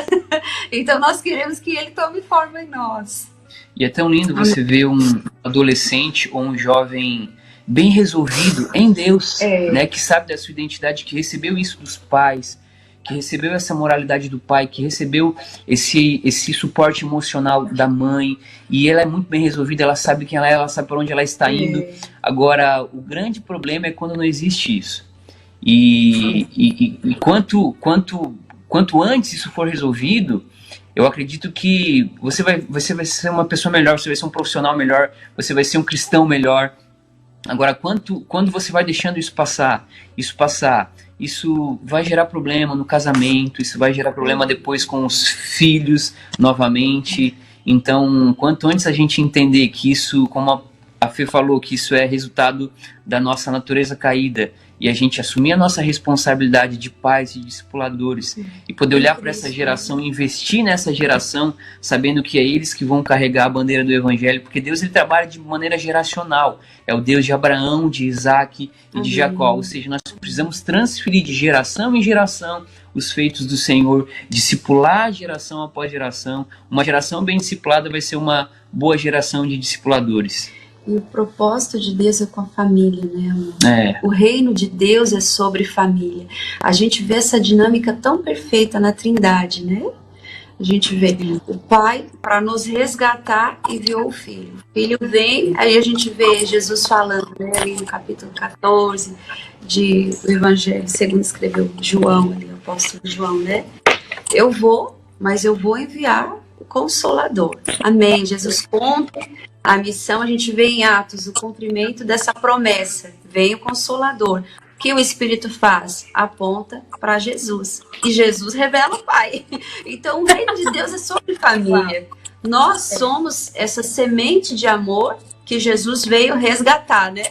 Então, nós queremos que ele tome forma em nós. E é tão lindo você ver um adolescente ou um jovem bem resolvido em Deus, né, que sabe da sua identidade, que recebeu isso dos pais, que recebeu essa moralidade do pai, que recebeu esse suporte emocional da mãe, e ela é muito bem resolvida, ela sabe quem ela sabe para onde ela está indo. Agora, o grande problema é quando não existe isso. E quanto antes isso for resolvido, eu acredito que você vai ser uma pessoa melhor, você vai ser um profissional melhor, você vai ser um cristão melhor. Agora, quando você vai deixando isso passar, isso vai gerar problema no casamento, isso vai gerar problema depois com os filhos novamente. Então, quanto antes a gente entender que isso, como a Fê falou, que isso é resultado da nossa natureza caída, e a gente assumir a nossa responsabilidade de pais e discipuladores, e poder olhar para essa geração e investir nessa geração, sabendo que é eles que vão carregar a bandeira do Evangelho, porque Deus, ele trabalha de maneira geracional. É o Deus de Abraão, de Isaac e de Jacó. Ou seja, nós precisamos transferir de geração em geração os feitos do Senhor, discipular geração após geração. Uma geração bem discipulada vai ser uma boa geração de discipuladores. E o propósito de Deus é com a família, né, amor? O reino de Deus é sobre família. A gente vê essa dinâmica tão perfeita na Trindade, né? A gente vê o Pai para nos resgatar enviou o Filho. O Filho vem, aí a gente vê Jesus falando, né, ali no capítulo 14 do Evangelho, segundo escreveu João, ali, o apóstolo João, né? Eu vou, mas eu vou enviar o Consolador. Amém. Jesus cumpre a missão, a gente vê em Atos o cumprimento dessa promessa. Vem o Consolador. O que o Espírito faz? Aponta para Jesus. E Jesus revela o Pai. Então o reino de Deus é sobre família. Nós somos essa semente de amor que Jesus veio resgatar, né?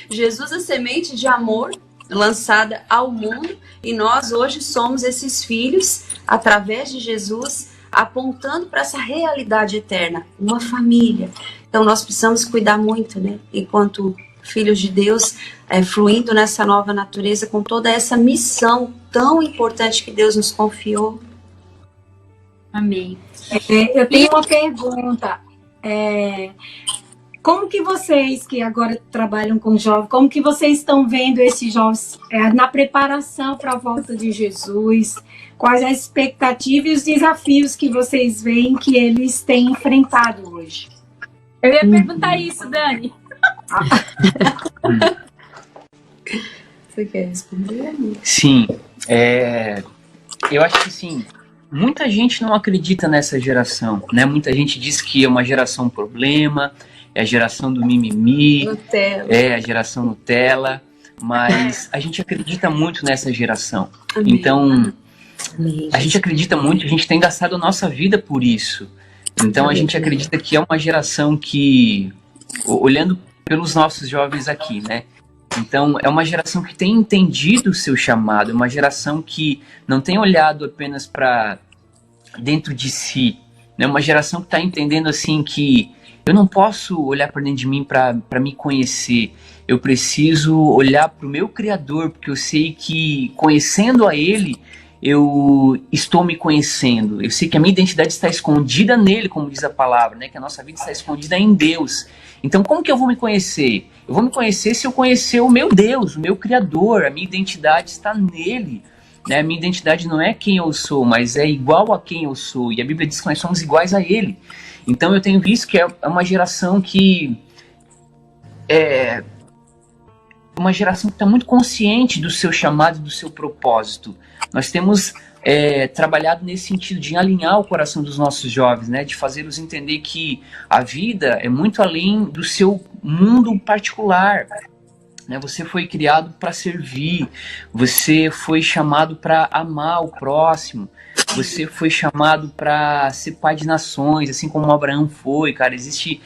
Jesus é a semente de amor lançada ao mundo, e nós hoje somos esses filhos, através de Jesus, apontando para essa realidade eterna, uma família. Então nós precisamos cuidar muito, né? Enquanto filhos de Deus, fluindo nessa nova natureza, com toda essa missão tão importante que Deus nos confiou. Amém. Eu tenho uma pergunta. Como que vocês, que agora trabalham com jovens, como que vocês estão vendo esses jovens na preparação para a volta de Jesus? Quais as expectativas e os desafios que vocês veem que eles têm enfrentado hoje? Eu ia perguntar isso, Dani. Você quer responder? Sim. Eu acho que sim. Muita gente não acredita nessa geração, né? Muita gente diz que é uma geração problema, é a geração do mimimi, Nutella. É a geração Nutella, mas a gente acredita muito nessa geração. Amém. Então, Amém. a gente acredita muito, a gente tem gastado a nossa vida por isso. Então, a gente acredita que é uma geração que, olhando pelos nossos jovens aqui, né? Então, é uma geração que tem entendido o seu chamado, é uma geração que não tem olhado apenas para dentro de si, né? Uma geração que está entendendo assim que eu não posso olhar para dentro de mim para me conhecer, eu preciso olhar para o meu Criador, porque eu sei que conhecendo a Ele, eu estou me conhecendo, eu sei que a minha identidade está escondida nele, como diz a palavra, né? Que a nossa vida está escondida em Deus. Então, como que eu vou me conhecer? Eu vou me conhecer se eu conhecer o meu Deus, o meu Criador. A minha identidade está nele, né? A minha identidade não é quem eu sou, mas é igual a quem eu sou. E a Bíblia diz que nós somos iguais a Ele. Então, eu tenho visto que é uma geração que uma geração que está muito consciente do seu chamado e do seu propósito. Nós temos trabalhado nesse sentido de alinhar o coração dos nossos jovens, né? De fazê-los entender que a vida é muito além do seu mundo particular, né? Você foi criado para servir, você foi chamado para amar o próximo, você foi chamado para ser pai de nações, assim como Abraão foi, cara. Existem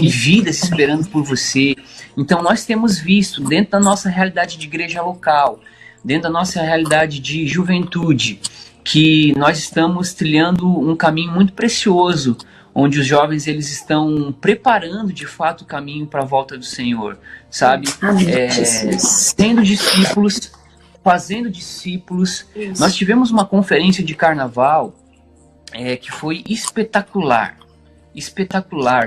vidas esperando por você. Então nós temos visto, dentro da nossa realidade de igreja local, dentro da nossa realidade de juventude, que nós estamos trilhando um caminho muito precioso, onde os jovens eles estão preparando de fato o caminho para a volta do Senhor, sabe? Sendo discípulos, fazendo discípulos. Isso. Nós tivemos uma conferência de carnaval que foi espetacular,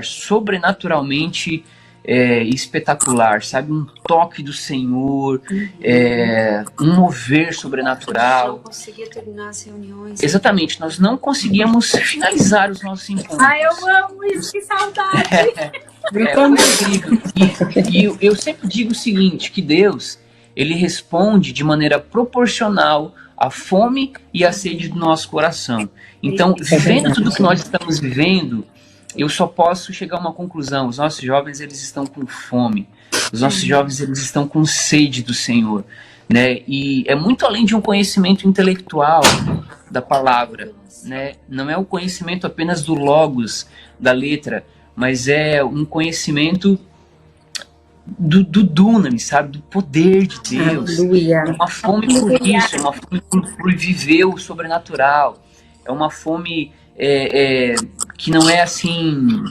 sobrenaturalmente espetacular, sabe? Um toque do Senhor, um mover sobrenatural. Não conseguia terminar as reuniões. Exatamente, nós não conseguíamos finalizar os nossos encontros. Ai, eu amo isso, que saudade! E eu sempre digo o seguinte, que Deus, ele responde de maneira proporcional à fome e à sede do nosso coração. Então, vivendo tudo que nós estamos vivendo, eu só posso chegar a uma conclusão. Os nossos jovens, eles estão com fome. Os nossos jovens, eles estão com sede do Senhor, né? E é muito além de um conhecimento intelectual da palavra, né? Não é o conhecimento apenas do logos, da letra, mas é um conhecimento do dunamis, sabe? Do poder de Deus. Aleluia. É uma fome por isso, é uma fome por viver o sobrenatural. É uma fome que não é assim,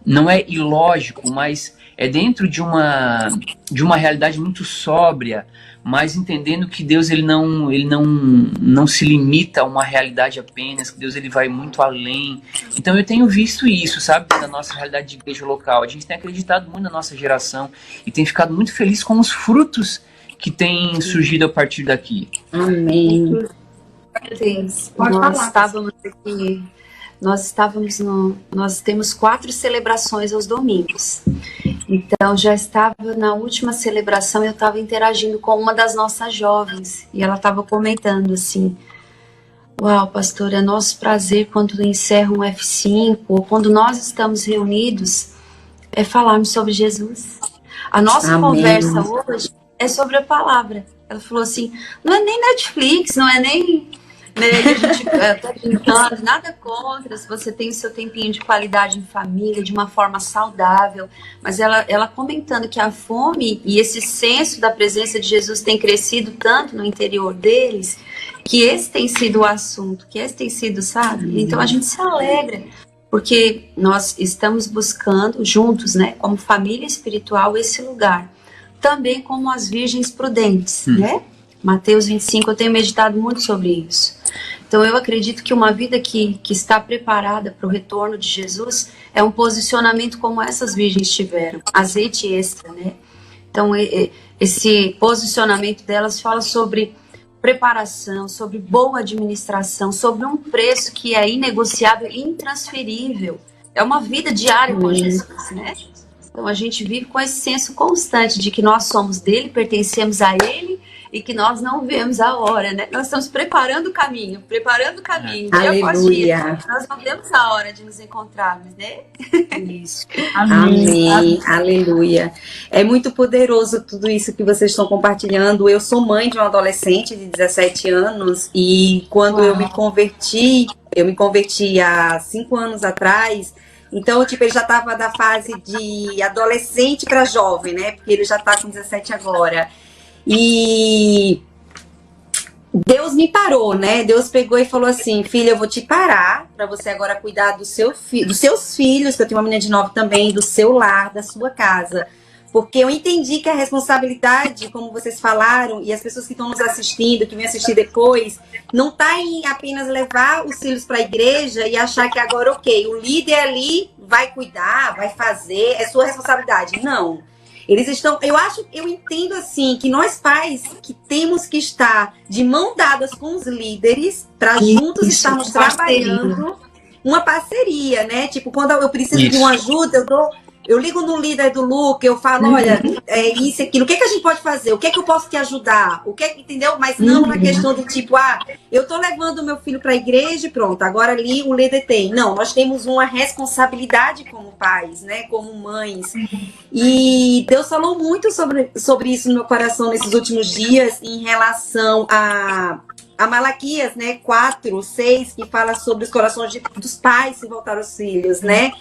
não é ilógico, mas é dentro de uma realidade muito sóbria, mas entendendo que Deus ele não se limita a uma realidade apenas, que Deus ele vai muito além. Então eu tenho visto isso, sabe, da nossa realidade de igreja local. A gente tem acreditado muito na nossa geração e tem ficado muito feliz com os frutos que têm surgido a partir daqui. Amém. Nós temos 4 celebrações aos domingos. Então, já estava na última celebração, eu estava interagindo com uma das nossas jovens, e ela estava comentando assim: uau, pastor, é nosso prazer quando encerra um F5, ou quando nós estamos reunidos, falarmos sobre Jesus. A nossa conversa hoje é sobre a palavra. Ela falou assim, não é nem Netflix, não é nem... Né, a gente tá brincando, nada contra se você tem o seu tempinho de qualidade em família, de uma forma saudável, mas ela comentando que a fome e esse senso da presença de Jesus tem crescido tanto no interior deles, que esse tem sido o assunto, que esse tem sido, sabe? Então a gente se alegra, porque nós estamos buscando juntos, né, como família espiritual, esse lugar, também como as virgens prudentes, né? Mateus 25, eu tenho meditado muito sobre isso. Então eu acredito que uma vida que está preparada para o retorno de Jesus é um posicionamento como essas virgens tiveram, azeite extra, né? Então esse posicionamento delas fala sobre preparação, sobre boa administração, sobre um preço que é inegociável e intransferível. É uma vida diária com Jesus, né? Então a gente vive com esse senso constante de que nós somos dele, pertencemos a ele, e que nós não vemos a hora, né? Nós estamos preparando o caminho, dia após dia. Nós não vemos a hora de nos encontrarmos, né? Isso. Amém. Aleluia. É muito poderoso tudo isso que vocês estão compartilhando. Eu sou mãe de um adolescente de 17 anos e quando eu me converti há 5 anos atrás. Então, tipo, ele já estava da fase de adolescente para jovem, né? Porque ele já está com 17 agora. E Deus me parou, né? Deus pegou e falou assim, filha, eu vou te parar para você agora cuidar dos seus filhos, que eu tenho uma menina de 9 também, do seu lar, da sua casa. Porque eu entendi que a responsabilidade, como vocês falaram, e as pessoas que estão nos assistindo, que vêm assistir depois, não está em apenas levar os filhos para a igreja e achar que agora, ok, o líder ali vai cuidar, vai fazer, é sua responsabilidade. Não. Eles estão, eu entendo assim, que nós pais que temos que estar de mão dadas com os líderes para juntos estarmos trabalhando uma parceria, né? Tipo, quando eu preciso de uma ajuda, eu ligo no líder do Luca, eu falo, olha, isso e aquilo, o que a gente pode fazer? O que eu posso te ajudar? Entendeu? Mas não na questão de tipo, eu tô levando o meu filho para a igreja e pronto, agora ali o líder tem. Não, nós temos uma responsabilidade como pais, né? Como mães. E Deus falou muito sobre isso no meu coração nesses últimos dias em relação a Malaquias, né? 4, 6, que fala sobre os corações dos pais se voltar aos filhos, né?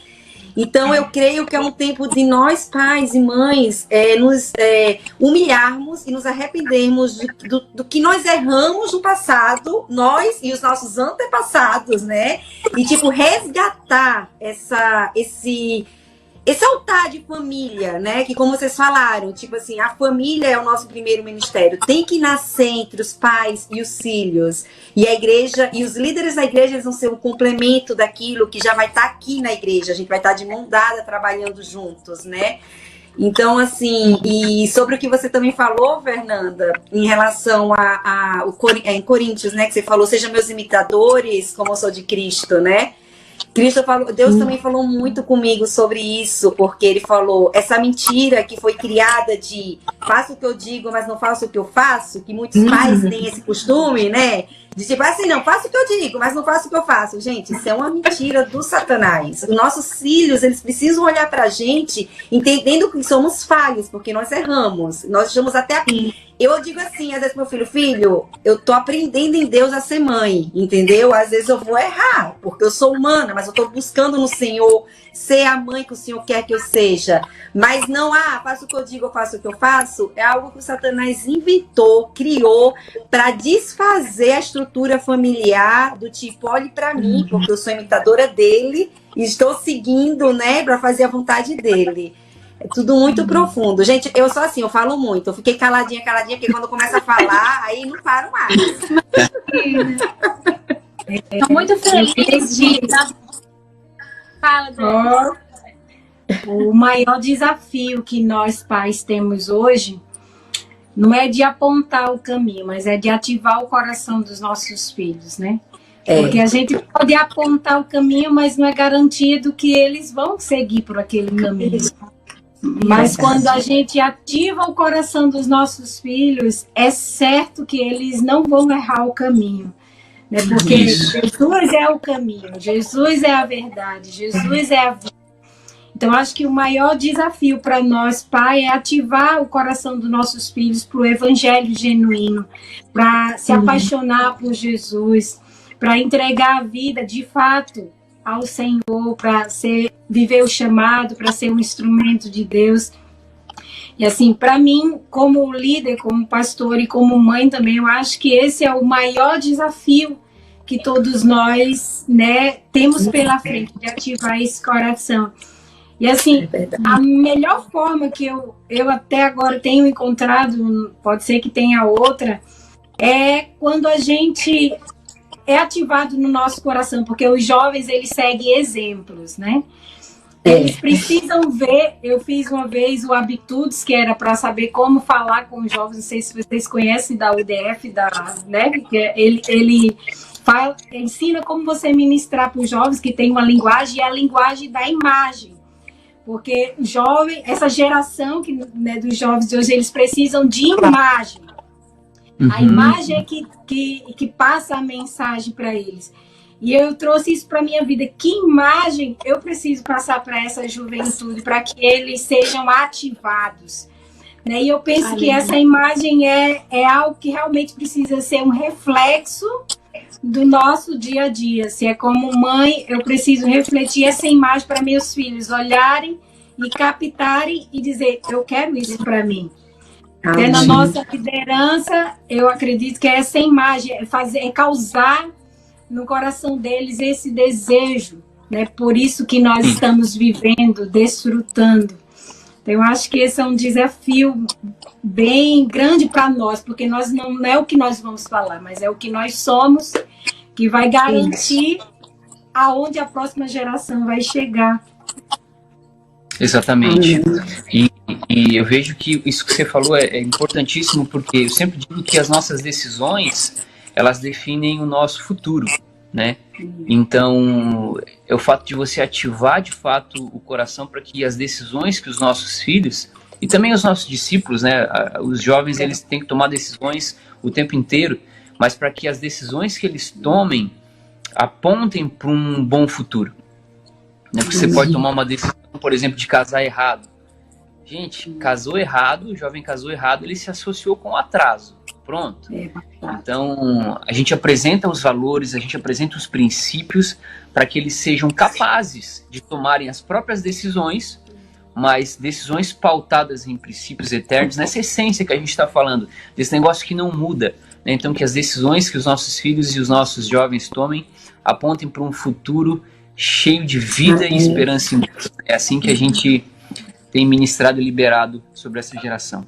Então, eu creio que é um tempo de nós, pais e mães, nos humilharmos e nos arrependermos do que nós erramos no passado, nós e os nossos antepassados, né? E, tipo, resgatar esse altar de família, né? Que, como vocês falaram, tipo assim, a família é o nosso primeiro ministério. Tem que nascer entre os pais e os filhos. E a igreja, e os líderes da igreja, eles vão ser o complemento daquilo que já vai estar aqui na igreja. A gente vai estar de mão dada trabalhando juntos, né? Então, assim, e sobre o que você também falou, Fernanda, em relação em Coríntios, né? Que você falou, sejam meus imitadores, como eu sou de Cristo, né? Deus também falou muito comigo sobre isso, porque ele falou, essa mentira que foi criada de faço o que eu digo, mas não faço o que eu faço, que muitos pais têm esse costume, né? De tipo assim, não, faço o que eu digo, mas não faço o que eu faço. Gente, isso é uma mentira do Satanás. Os nossos filhos, eles precisam olhar pra gente, entendendo que somos falhos, porque nós erramos. Nós estamos até aqui. Eu digo assim, às vezes pro meu filho, eu tô aprendendo em Deus a ser mãe, entendeu? Às vezes eu vou errar, porque eu sou humana, mas eu tô buscando no Senhor ser a mãe que o Senhor quer que eu seja. Mas não, faço o que eu digo, eu faço o que eu faço, é algo que o Satanás inventou, criou, para desfazer a estrutura familiar, do tipo, olhe para mim, porque eu sou imitadora dele, e estou seguindo, né, para fazer a vontade dele. É tudo muito profundo. Gente, eu sou assim, eu falo muito. Eu fiquei caladinha, porque quando eu começo a falar, aí não paro mais. Estou muito feliz de... Fala, Deus. O maior desafio que nós pais temos hoje não é de apontar o caminho, mas é de ativar o coração dos nossos filhos, né? Porque a gente pode apontar o caminho, mas não é garantido que eles vão seguir por aquele caminho. Mas quando a gente ativa o coração dos nossos filhos, é certo que eles não vão errar o caminho. Né? Porque Jesus é o caminho, Jesus é a verdade, Jesus é a vida. Então, acho que o maior desafio para nós, pai, é ativar o coração dos nossos filhos para o evangelho genuíno, para se apaixonar por Jesus, para entregar a vida, de fato, ao Senhor, para viver o chamado, para ser um instrumento de Deus. E assim, para mim, como líder, como pastor e como mãe também, eu acho que esse é o maior desafio que todos nós, né, temos pela frente, de ativar esse coração. E assim, a melhor forma que eu até agora tenho encontrado, pode ser que tenha outra, é quando a gente é ativado no nosso coração, porque os jovens, eles seguem exemplos, né? Eles precisam ver. Eu fiz uma vez o Habitudes, que era para saber como falar com os jovens. Não sei se vocês conhecem da UDF, né? Ele ensina como você ministrar para os jovens, que tem uma linguagem, e a linguagem da imagem. Porque jovem, essa geração né, dos jovens de hoje, eles precisam de imagem. A imagem é que passa a mensagem para eles. E eu trouxe isso para a minha vida. Que imagem eu preciso passar para essa juventude, para que eles sejam ativados? Né? E eu penso que essa imagem é algo que realmente precisa ser um reflexo do nosso dia a dia. Se é como mãe, eu preciso refletir essa imagem para meus filhos olharem e captarem e dizer, eu quero isso para mim. Na nossa liderança, eu acredito que essa imagem é causar no coração deles esse desejo, né? Por isso que nós estamos vivendo, desfrutando. Então, eu acho que esse é um desafio bem grande para nós, porque nós não é o que nós vamos falar, mas é o que nós somos, que vai garantir aonde a próxima geração vai chegar. Exatamente. E eu vejo que isso que você falou é importantíssimo, porque eu sempre digo que as nossas decisões, elas definem o nosso futuro, né? Então, é o fato de você ativar, de fato, o coração para que as decisões que os nossos filhos, e também os nossos discípulos, né? Os jovens, eles têm que tomar decisões o tempo inteiro, mas para que as decisões que eles tomem apontem para um bom futuro. Né? Porque você pode tomar uma decisão, por exemplo, de casar errado. Gente, casou errado, o jovem casou errado, ele se associou com o atraso. Pronto. Então, a gente apresenta os valores, a gente apresenta os princípios para que eles sejam capazes de tomarem as próprias decisões, mas decisões pautadas em princípios eternos, nessa essência que a gente está falando, desse negócio que não muda, né? Então, que as decisões que os nossos filhos e os nossos jovens tomem apontem para um futuro cheio de vida e esperança em Deus. É assim que a gente tem ministrado e liberado sobre essa geração.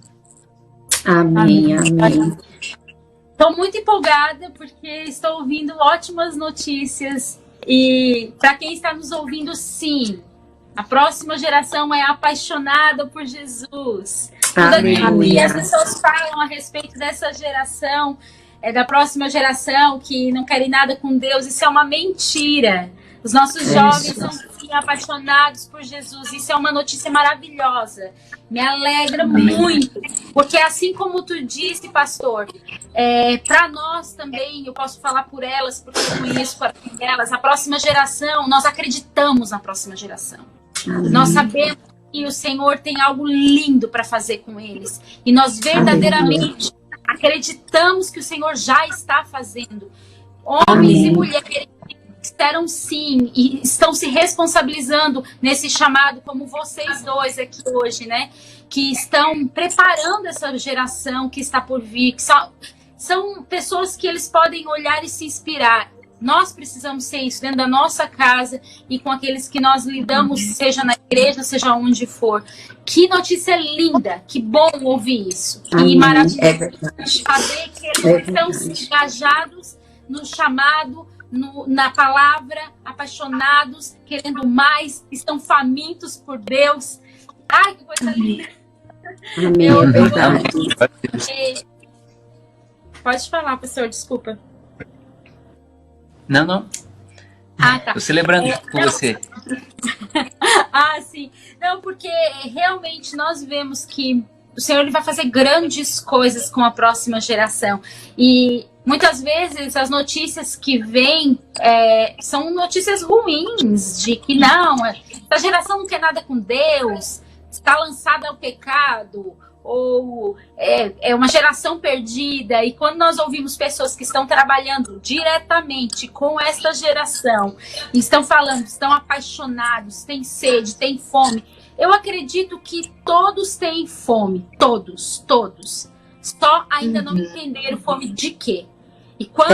Amém, amém. Estou muito empolgada porque estou ouvindo ótimas notícias e para quem está nos ouvindo, sim, a próxima geração é apaixonada por Jesus. Tudo que as pessoas falam a respeito dessa geração, da próxima geração que não querem nada com Deus, isso é uma mentira. Os nossos jovens são sim, apaixonados por Jesus. Isso é uma notícia maravilhosa. Me alegra muito. Porque assim como tu disse, pastor, para nós também, eu posso falar por elas, porque eu conheço elas, a próxima geração, nós acreditamos na próxima geração. Nós sabemos que o Senhor tem algo lindo para fazer com eles. E nós verdadeiramente acreditamos que o Senhor já está fazendo. Homens e mulheres disseram sim e estão se responsabilizando nesse chamado, como vocês dois aqui hoje, né? Que estão preparando essa geração que está por vir, que são pessoas que eles podem olhar e se inspirar. Nós precisamos ser isso dentro da nossa casa e com aqueles que nós lidamos, seja na igreja, seja onde for. Que notícia linda, que bom ouvir isso. E maravilhoso saber que eles estão engajados no chamado, na palavra, apaixonados, querendo mais, estão famintos por Deus. Ai, que coisa linda. Pode falar, pastor, desculpa. Não. Tá. Tô celebrando com você. Sim. Não, porque realmente nós vemos que o Senhor ele vai fazer grandes coisas com a próxima geração. E muitas vezes as notícias que vêm são notícias ruins, de que não, essa geração não quer nada com Deus, está lançada ao pecado, ou é uma geração perdida. E quando nós ouvimos pessoas que estão trabalhando diretamente com essa geração, estão falando, estão apaixonados, têm sede, têm fome, eu acredito que todos têm fome, todos. Só ainda não entenderam fome de quê. E quando,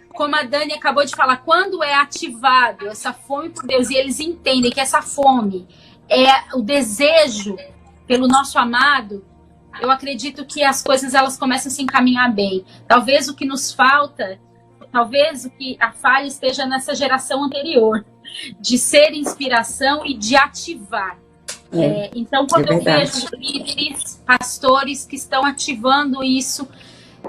como a Dani acabou de falar, quando é ativado essa fome por Deus e eles entendem que essa fome é o desejo pelo nosso amado, eu acredito que as coisas elas começam a se encaminhar bem. Talvez o que nos falta, talvez o que a falha esteja nessa geração anterior, de ser inspiração e de ativar. Então, quando eu vejo líderes, pastores que estão ativando isso,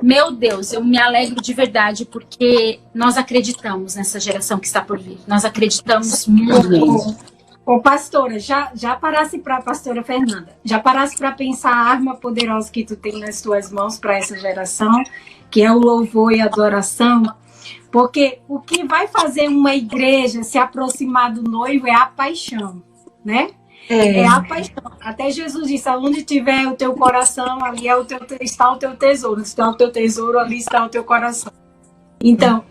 meu Deus, eu me alegro de verdade, porque nós acreditamos nessa geração que está por vir. Nós acreditamos muito. Ô, pastora, já parasse para pastora Fernanda, já parasse para pensar a arma poderosa que tu tem nas tuas mãos para essa geração, que é o louvor e a adoração? Porque o que vai fazer uma igreja se aproximar do noivo é a paixão, né? É a paixão. Até Jesus disse, onde tiver o teu coração, ali está o teu tesouro. Se está o teu tesouro, ali está o teu coração. Então,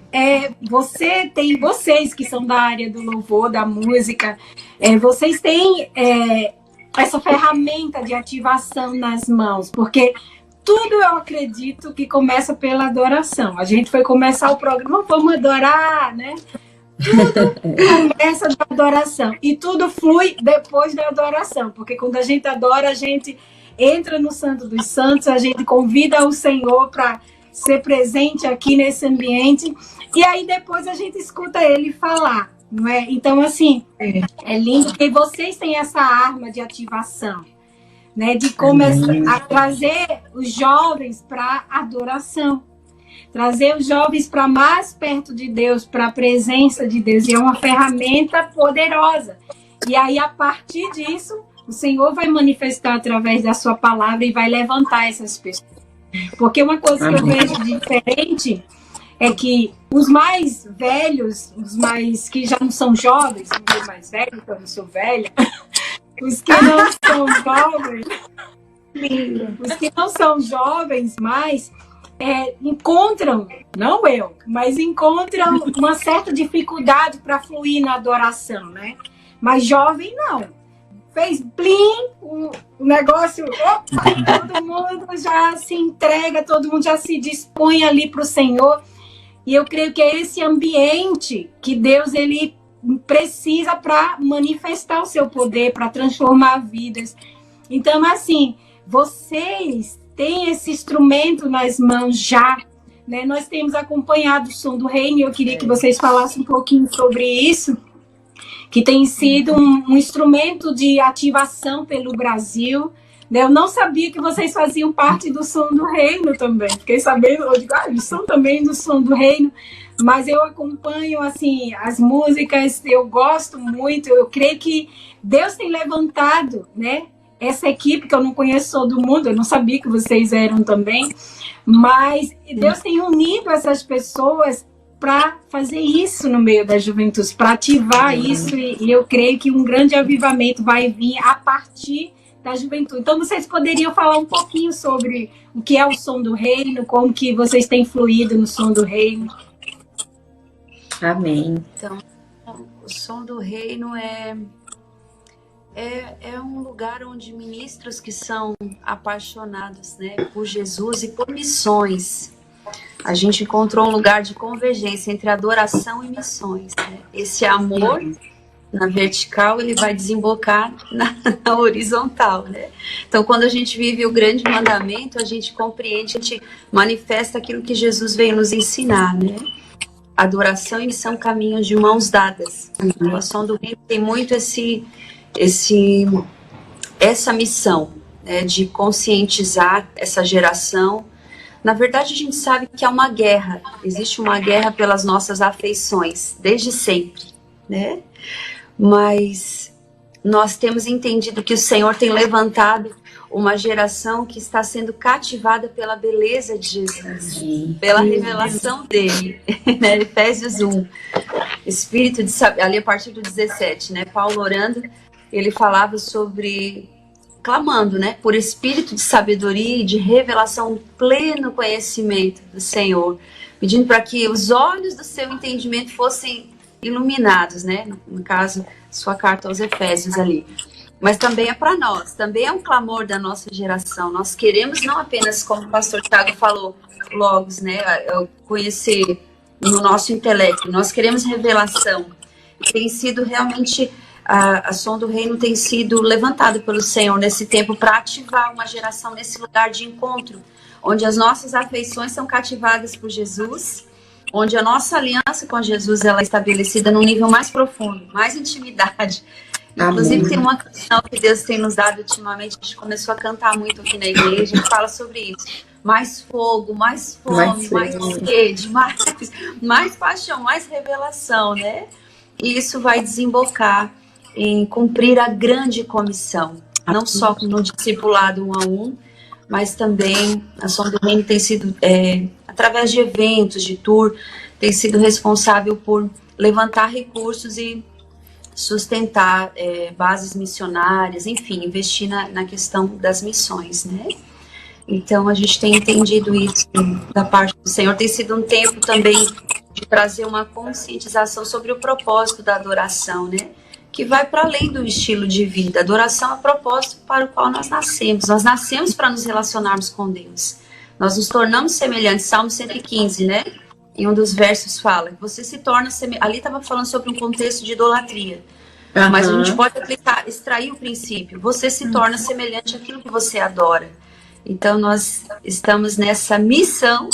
vocês que são da área do louvor, da música, vocês têm essa ferramenta de ativação nas mãos, porque tudo eu acredito que começa pela adoração. A gente foi começar o programa, vamos adorar, né? Tudo começa da adoração e tudo flui depois da adoração, porque quando a gente adora, a gente entra no Santo dos Santos, a gente convida o Senhor para ser presente aqui nesse ambiente, e aí depois a gente escuta ele falar, não é? Então, assim, é lindo que vocês têm essa arma de ativação, né? De começar a trazer os jovens para a adoração, trazer os jovens para mais perto de Deus, para a presença de Deus, e é uma ferramenta poderosa. E aí, a partir disso, o Senhor vai manifestar através da sua palavra e vai levantar essas pessoas. Porque uma coisa que eu vejo diferente é que os mais velhos, os mais que já não são jovens, os mais velhos, eu não sou velha, os que não são jovens, Os que não são jovens mais encontram, não eu, mas encontram uma certa dificuldade para fluir na adoração, né? Mas jovem não. Fez blim, o negócio, todo mundo já se entrega, todo mundo já se dispõe ali para o Senhor. E eu creio que é esse ambiente que Deus ele precisa para manifestar o seu poder, para transformar vidas. Então, assim, vocês têm esse instrumento nas mãos já, né? Nós temos acompanhado o Som do Reino e eu queria que vocês falassem um pouquinho sobre isso, que tem sido um instrumento de ativação pelo Brasil. Eu não sabia que vocês faziam parte do Som do Reino também. Fiquei sabendo, eu digo, eles são também do Som do Reino, mas eu acompanho assim as músicas, eu gosto muito, eu creio que Deus tem levantado, né, essa equipe que eu não conheço todo mundo, eu não sabia que vocês eram também, mas Deus tem unido essas pessoas para fazer isso no meio da juventude, para ativar isso, e eu creio que um grande avivamento vai vir a partir da juventude. Então, vocês poderiam falar um pouquinho sobre o que é o Som do Reino, como que vocês têm fluído no Som do Reino? Amém. Então, o Som do Reino é um lugar onde ministros que são apaixonados, né, por Jesus e por missões, a gente encontrou um lugar de convergência entre adoração e missões, né? Esse amor na vertical, ele vai desembocar na horizontal, né? Então, quando a gente vive o grande mandamento, a gente compreende, a gente manifesta aquilo que Jesus veio nos ensinar, né? Adoração e missão caminham de mãos dadas. A Som do Reino tem muito essa missão, né, de conscientizar essa geração. Na verdade, a gente sabe que há uma guerra, existe uma guerra pelas nossas afeições, desde sempre, né? Mas nós temos entendido que o Senhor tem levantado uma geração que está sendo cativada pela beleza de Jesus, pela revelação dele, né? Efésios 1, Espírito de sabedoria, ali a partir do 17, né? Paulo orando, ele falava sobre, clamando, né? Por espírito de sabedoria e de revelação, pleno conhecimento do Senhor, pedindo para que os olhos do seu entendimento fossem iluminados, né? No caso, sua carta aos Efésios ali. Mas também é para nós, também é um clamor da nossa geração. Nós queremos não apenas, como o pastor Thiago falou, logos, né? Conhecer no nosso intelecto. Nós queremos revelação. Tem sido realmente, a Som do Reino tem sido levantada pelo Senhor nesse tempo para ativar uma geração nesse lugar de encontro, onde as nossas afeições são cativadas por Jesus, onde a nossa aliança com Jesus ela é estabelecida num nível mais profundo, mais intimidade. Inclusive, tem uma canção que Deus tem nos dado ultimamente, a gente começou a cantar muito aqui na igreja, que fala sobre isso. Mais fogo, mais fome, mais sede, mais paixão, mais revelação, né? E isso vai desembocar em cumprir a grande comissão, não só no discipulado 1 a 1, mas também a Som do Reino tem sido, através de eventos, de tour, tem sido responsável por levantar recursos e sustentar bases missionárias, enfim, investir na questão das missões, né? Então, a gente tem entendido isso da parte do Senhor. Tem sido um tempo também de trazer uma conscientização sobre o propósito da adoração, né? Que vai para além do estilo de vida. Adoração é o propósito para o qual nós nascemos. Nós nascemos para nos relacionarmos com Deus. Nós nos tornamos semelhantes. Salmo 115, né? Em um dos versos fala que você se torna semelhante. Ali estava falando sobre um contexto de idolatria. Mas a gente pode aplicar, extrair o princípio. Você se torna semelhante àquilo que você adora. Então, nós estamos nessa missão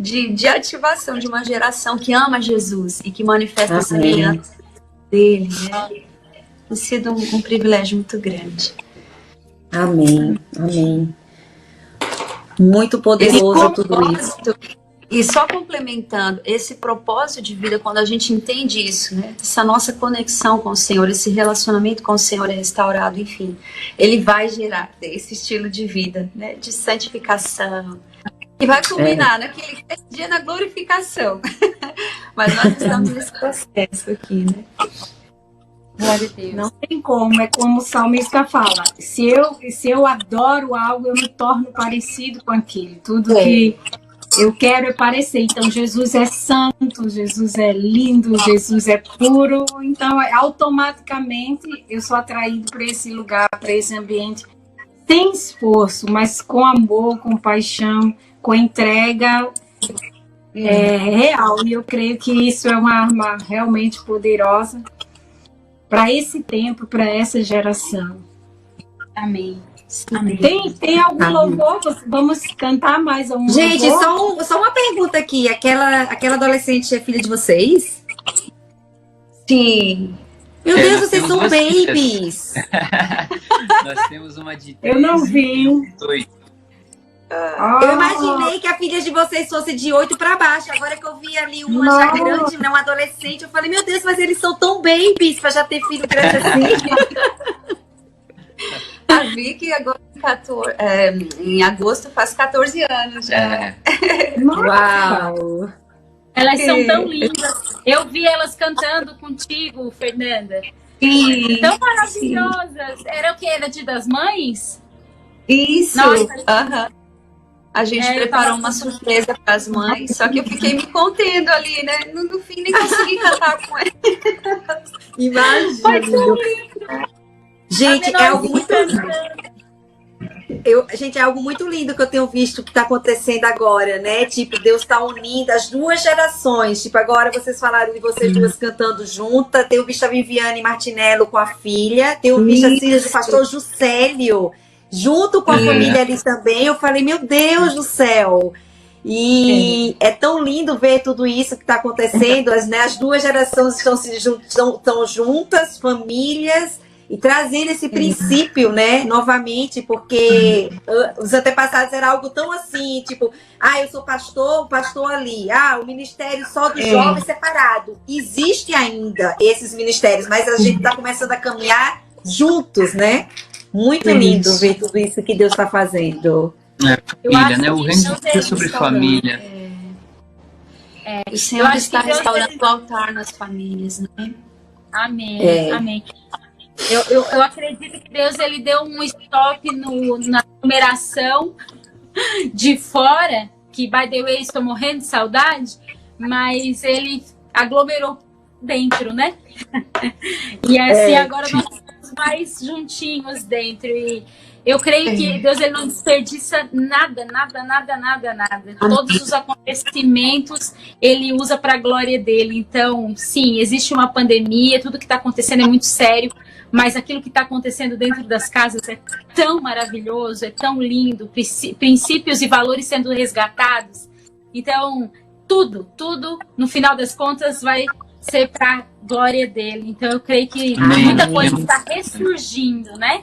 de ativação de uma geração que ama Jesus e que manifesta a semelhança dele, né? Tem sido um privilégio muito grande. Amém, amém. Muito poderoso tudo isso. E só complementando, esse propósito de vida, quando a gente entende isso, né? Essa nossa conexão com o Senhor, esse relacionamento com o Senhor é restaurado, enfim, ele vai gerar esse estilo de vida, né? De santificação, que vai culminar naquele dia na glorificação. Mas nós estamos nesse processo aqui, né? Glória a Deus. Não tem como, é como o salmista fala. Se eu adoro algo, eu me torno parecido com aquilo. Tudo que eu quero é parecer. Então, Jesus é santo, Jesus é lindo, Jesus é puro. Então, automaticamente, eu sou atraído para esse lugar, para esse ambiente, sem esforço, mas com amor, com paixão, com entrega real. E eu creio que isso é uma arma realmente poderosa para esse tempo, para essa geração. Amém. Amém. Tem algum louvor? Vamos cantar mais um louvor? Gente, só uma pergunta aqui. Aquela adolescente é filha de vocês? Sim. Meu Deus, vocês são babies. Nós temos uma de 3 Eu não vi. 8. Eu imaginei que a filha de vocês fosse de 8 para baixo. Agora que eu vi ali uma já grande, né, uma adolescente, eu falei, meu Deus, mas eles são tão babies para já ter filho grande assim. A Vicky agora em agosto faz 14 anos já. Uau! Elas são tão lindas. Eu vi elas cantando contigo, Fernanda. Sim. Tão maravilhosas. Era o que? Era Dia das Mães? Isso. Nossa. A gente preparou uma surpresa para as mães, só que eu fiquei me contendo ali, né? No fim, nem consegui cantar com ela. Imagina! Gente, é algo muito lindo. Gente, é algo muito lindo que eu tenho visto que está acontecendo agora, né? Tipo, Deus está unindo as duas gerações. Tipo, agora vocês falaram de vocês duas cantando juntas. Tenho visto a Viviane Martinello com a filha. Tenho visto a filha do pastor Juscelio junto com a família ali também. Eu falei, meu Deus do céu! E é tão lindo ver tudo isso que está acontecendo. As duas gerações estão juntas, famílias, e trazendo esse princípio, né, novamente, porque os antepassados era algo tão assim, tipo, eu sou pastor, o pastor ali, o ministério só dos jovens separado. Existe ainda esses ministérios, mas a gente está começando a caminhar juntos, né? Muito lindo ver tudo isso que Deus está fazendo. Família, né? O reino de Deus é sobre família. O Senhor está restaurando o altar nas famílias, né? Amém, amém. Eu acredito que Deus ele deu um stop na numeração de fora, que, by the way, estou morrendo de saudade, mas ele aglomerou dentro, né? E assim, agora nós estamos mais juntinhos dentro. E eu creio que Deus ele não desperdiça nada. Todos os acontecimentos ele usa para a glória dele. Então, sim, existe uma pandemia, tudo que está acontecendo é muito sério, mas aquilo que está acontecendo dentro das casas é tão maravilhoso, é tão lindo, princípios e valores sendo resgatados. Então, tudo, no final das contas, vai ser para a glória dele. Então, eu creio que muita coisa está ressurgindo, né?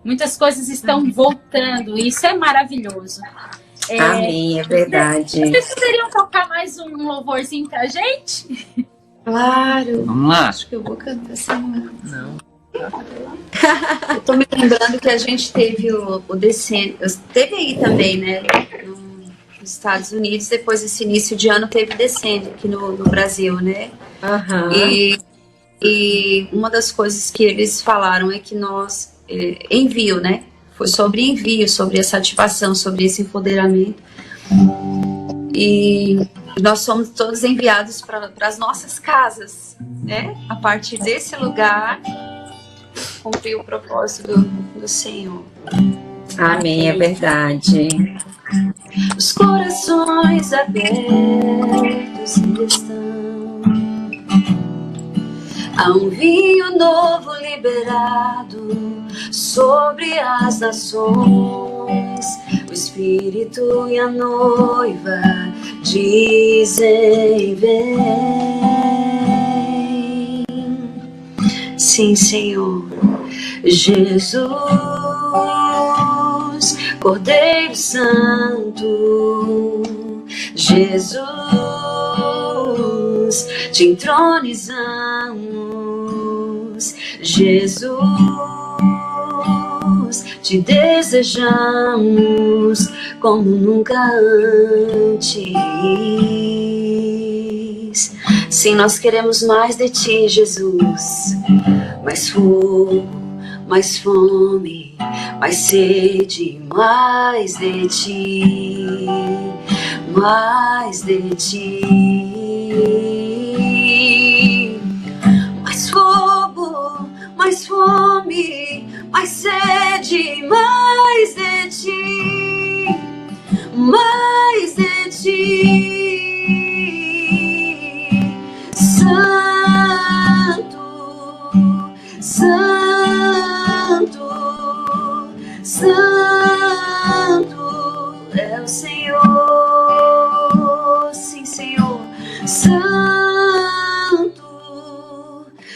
Muitas coisas estão voltando, e isso é maravilhoso. Amém, é verdade. Vocês poderiam tocar mais um louvorzinho pra gente? Claro. Vamos lá. Acho que eu vou cantar assim. Não. Eu tô me lembrando que a gente teve o Descende. Teve aí também, né? Nos Estados Unidos, depois desse início de ano, teve Descende aqui no Brasil, né? E uma das coisas que eles falaram é que nós, envio, né? Foi sobre envio, sobre essa ativação, sobre esse empoderamento. E nós somos todos enviados para as nossas casas, né? A partir desse lugar, cumprir o propósito do Senhor. Amém, é verdade. Os corações abertos estão. Há um vinho novo liberado sobre as nações. O Espírito e a noiva dizem: vem. Sim, Senhor. Jesus, Cordeiro Santo, Jesus, te entronizamos, Jesus, te desejamos como nunca antes. Sim, nós queremos mais de ti, Jesus. Mais fogo, mais fome, mais sede, mais de ti, mais de ti. Mais fogo, mais fome, mais sede, mais de ti, mais de ti. Santo, Santo, Santo é o Senhor, sim, Senhor. Santo,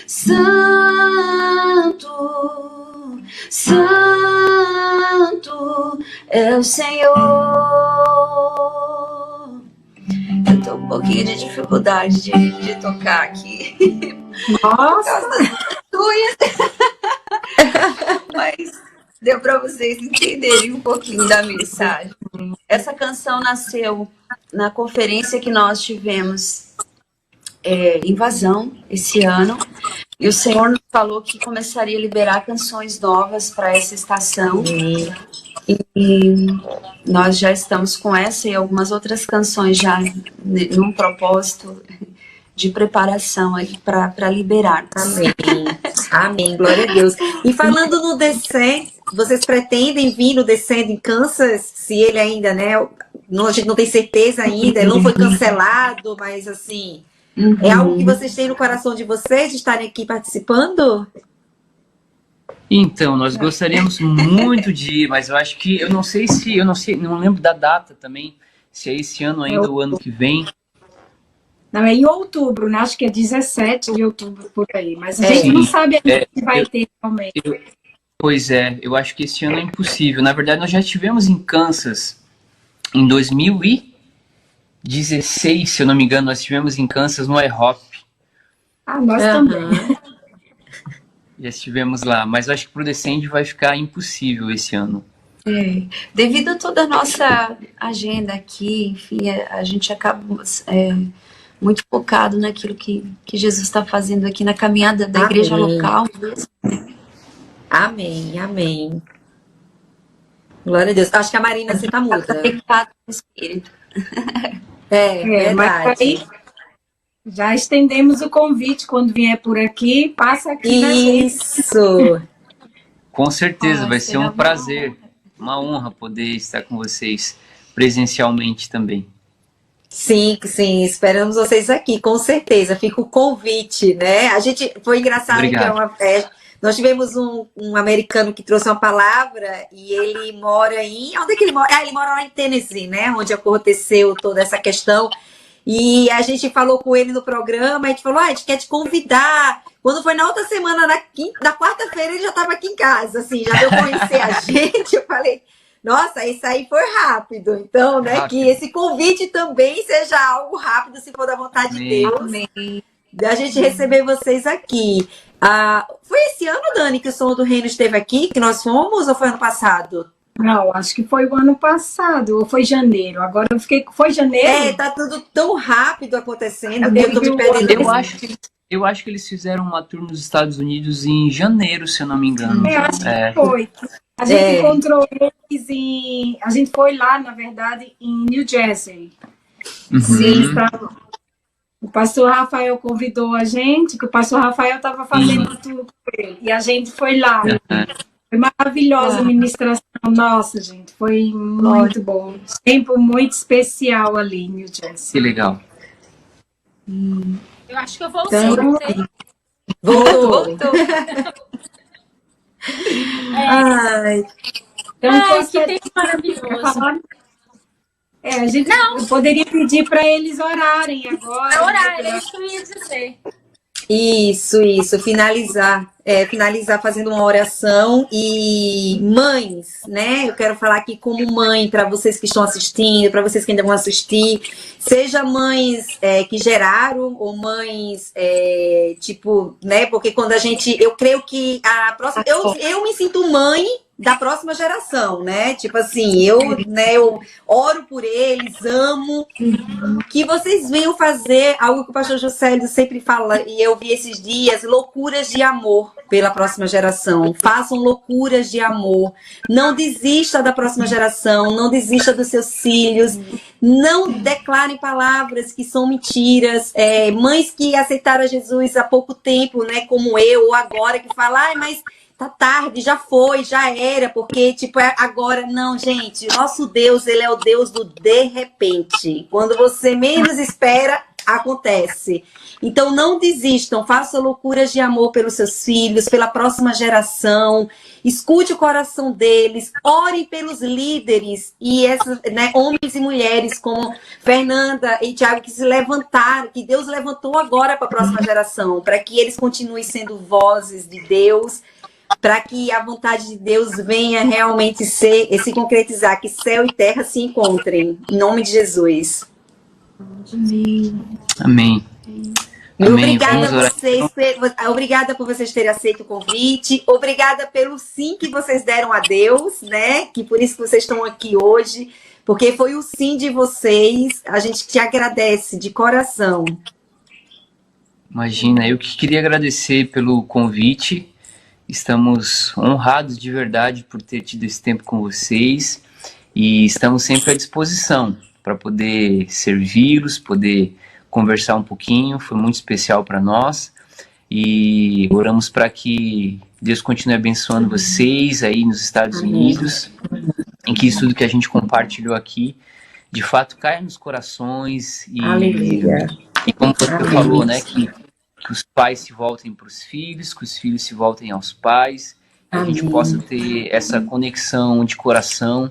Santo, Santo é o Senhor. Eu tô um pouquinho de dificuldade de tocar aqui. Nossa! Mas deu para vocês entenderem um pouquinho da mensagem. Essa canção nasceu na conferência que nós tivemos Invasão esse ano. E o Senhor nos falou que começaria a liberar canções novas para essa estação. E nós já estamos com essa e algumas outras canções já num propósito de preparação aí para liberar. Amém. Amém, glória a Deus. E falando no Descend, vocês pretendem vir no Descend em Kansas? Se ele ainda, né? A gente não tem certeza ainda, ele não foi cancelado, mas assim, é algo que vocês têm no coração de vocês, de estarem aqui participando? Então, nós gostaríamos muito de ir, mas eu acho que, não lembro da data também, se é esse ano ainda ou ano que vem. Não, é em outubro, né? Acho que é 17 de outubro por aí, mas a gente não sabe ainda se vai ter realmente. Pois é, eu acho que esse ano é impossível. Na verdade, nós já estivemos em Kansas em 2016, se eu não me engano, nós estivemos em Kansas no IHOP. Ah, nós também. Já estivemos lá, mas eu acho que pro Descend vai ficar impossível esse ano. Devido a toda a nossa agenda aqui, enfim, a gente acaba muito focado naquilo que Jesus está fazendo aqui na caminhada da igreja local. Amém, amém. Glória a Deus. Acho que a Marina você tá muda. Espírito. Verdade. Mas aí, já estendemos o convite quando vier por aqui, passa aqui na gente. Isso. Com certeza, vai ser um prazer, uma honra poder estar com vocês presencialmente também. Sim, sim, esperamos vocês aqui, com certeza. Fica o convite, né? A gente foi engraçado. Obrigado. Que nós tivemos um americano que trouxe uma palavra e ele mora em... Onde é que ele mora? Ele mora lá em Tennessee, né? Onde aconteceu toda essa questão. E a gente falou com ele no programa, a gente falou, a gente quer te convidar. Quando foi na outra semana, na quarta-feira, ele já estava aqui em casa, assim, já deu conhecer a gente. Eu falei, nossa, isso aí foi rápido. Então, né, rápido. Que esse convite também seja algo rápido, se for da vontade de Deus. Amém. Da gente receber vocês aqui. Foi esse ano, Dani, que o Som do Reino esteve aqui, que nós fomos, ou foi ano passado? Não, acho que foi o ano passado, ou foi janeiro. Agora eu fiquei... Foi janeiro? Tá tudo tão rápido acontecendo. Eu acho que eles fizeram uma tour nos Estados Unidos em janeiro, se eu não me engano. Acho que foi. A gente encontrou eles em... A gente foi lá, na verdade, em New Jersey. Eles estavam... O pastor Rafael convidou a gente, que o pastor Rafael estava fazendo tudo com ele. E a gente foi lá. Foi maravilhosa a ministração. Nossa, gente, foi muito bom. Tempo muito especial ali em New Jersey. Que legal. Eu acho que eu voltei. Então, voltou. Então, que tempo maravilhoso. A gente poderia pedir para eles orarem agora. Orar, é isso que eu ia dizer. Isso, finalizar fazendo uma oração. E mães, né? Eu quero falar aqui como mãe para vocês que estão assistindo, para vocês que ainda vão assistir, seja mães que geraram ou mães tipo, né? Porque quando eu creio que a próxima, eu me sinto mãe da próxima geração, né? Tipo assim, eu oro por eles, amo, que vocês venham fazer algo que o pastor Juscelio sempre fala, e eu vi esses dias, loucuras de amor pela próxima geração. Façam loucuras de amor. Não desista da próxima geração, não desista dos seus filhos, não declarem palavras que são mentiras. Mães que aceitaram Jesus há pouco tempo, né, como eu, ou agora, que falam, mas tá tarde, já foi, já era, porque, tipo, agora. Não, gente, nosso Deus, ele é o Deus do de repente. Quando você menos espera, acontece. Então, não desistam, façam loucuras de amor pelos seus filhos, pela próxima geração, escute o coração deles, orem pelos líderes, e essas, né, homens e mulheres como Fernanda e Tiago, que se levantaram, que Deus levantou agora para a próxima geração, para que eles continuem sendo vozes de Deus, para que a vontade de Deus venha realmente se concretizar, que céu e terra se encontrem. Em nome de Jesus. Amém. Obrigada por vocês terem aceito o convite. Obrigada pelo sim que vocês deram a Deus, né? Que por isso que vocês estão aqui hoje, porque foi o sim de vocês. A gente te agradece de coração. Imagina, eu que queria agradecer pelo convite. Estamos honrados de verdade por ter tido esse tempo com vocês e estamos sempre à disposição para poder servi-los, poder conversar um pouquinho. Foi muito especial para nós e oramos para que Deus continue abençoando vocês aí nos Estados Unidos, em que isso tudo que a gente compartilhou aqui de fato caia nos corações e como você falou, né, que os pais se voltem para os filhos, que os filhos se voltem aos pais, que a gente possa ter essa conexão de coração,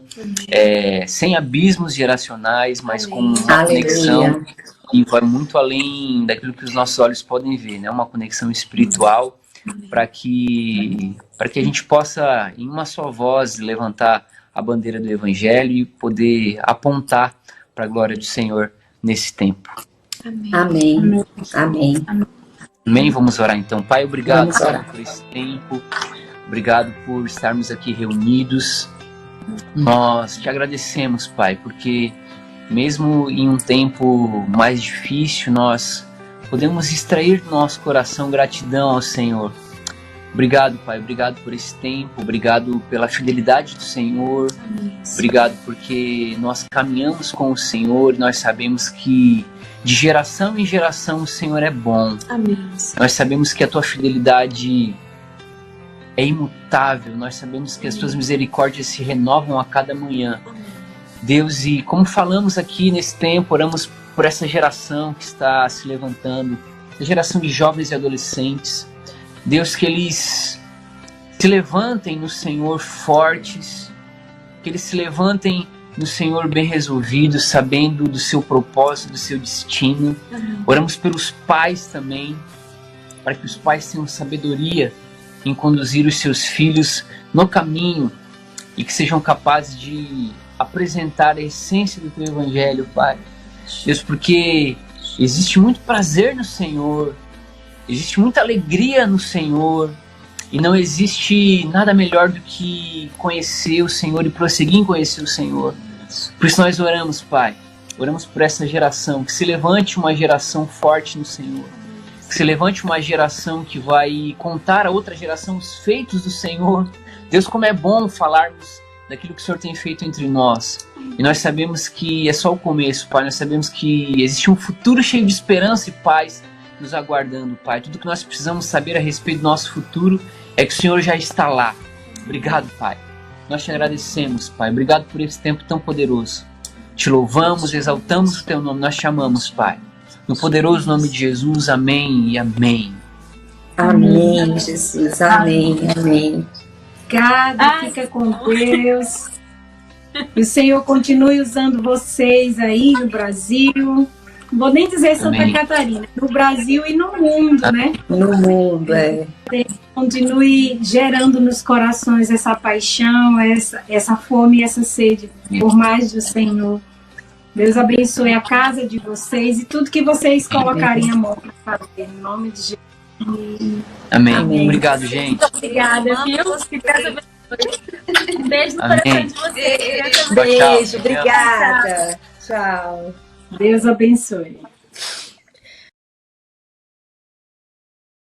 sem abismos geracionais, mas com uma conexão que vai muito além daquilo que os nossos olhos podem ver, né? Uma conexão espiritual, para que a gente possa, em uma só voz, levantar a bandeira do Evangelho e poder apontar para a glória do Senhor nesse tempo. Amém. Amém. Amém? Vamos orar então. Pai, obrigado por esse tempo. Obrigado por estarmos aqui reunidos. Nós te agradecemos, Pai, porque mesmo em um tempo mais difícil, nós podemos extrair do nosso coração gratidão ao Senhor. Obrigado, Pai. Obrigado por esse tempo. Obrigado pela fidelidade do Senhor. Obrigado porque nós caminhamos com o Senhor e nós sabemos que de geração em geração o Senhor é bom. Amém. Nós sabemos que a tua fidelidade é imutável. Nós sabemos que as tuas misericórdias se renovam a cada manhã. Deus, e como falamos aqui nesse tempo, oramos por essa geração que está se levantando, a geração de jovens e adolescentes. Deus, que eles se levantem no Senhor fortes, que eles se levantem no Senhor bem resolvidos, sabendo do seu propósito, do seu destino. Oramos pelos pais também, para que os pais tenham sabedoria em conduzir os seus filhos no caminho e que sejam capazes de apresentar a essência do teu Evangelho, Pai. Deus, porque existe muito prazer no Senhor, existe muita alegria no Senhor, e não existe nada melhor do que conhecer o Senhor e prosseguir em conhecer o Senhor. Por isso nós oramos, Pai. Oramos por essa geração, que se levante uma geração forte no Senhor. Que se levante uma geração que vai contar a outra geração os feitos do Senhor. Deus, como é bom falarmos daquilo que o Senhor tem feito entre nós. E nós sabemos que é só o começo, Pai. Nós sabemos que existe um futuro cheio de esperança e paz nos aguardando, Pai. Tudo que nós precisamos saber a respeito do nosso futuro é que o Senhor já está lá. Obrigado, Pai. Nós te agradecemos, Pai. Obrigado por esse tempo tão poderoso. Te louvamos, exaltamos o teu nome. Nós te amamos, Pai. No poderoso nome de Jesus, amém e amém. Amém, Jesus. Amém, amém. Obrigada, fica com Deus. Que o Senhor continue usando vocês aí no Brasil. Não vou nem dizer Santa Amém. Catarina, no Brasil e no mundo, né? No mundo, Continue gerando nos corações essa paixão, essa fome e essa sede por mais do Senhor. Deus abençoe a casa de vocês e tudo que vocês colocarem a mão para fazer. Em nome de Jesus. Amém. Obrigado, gente. Obrigada, viu? Que Deus abençoe. Beijo no coração de vocês. Beijo, obrigada. Tchau. Deus abençoe.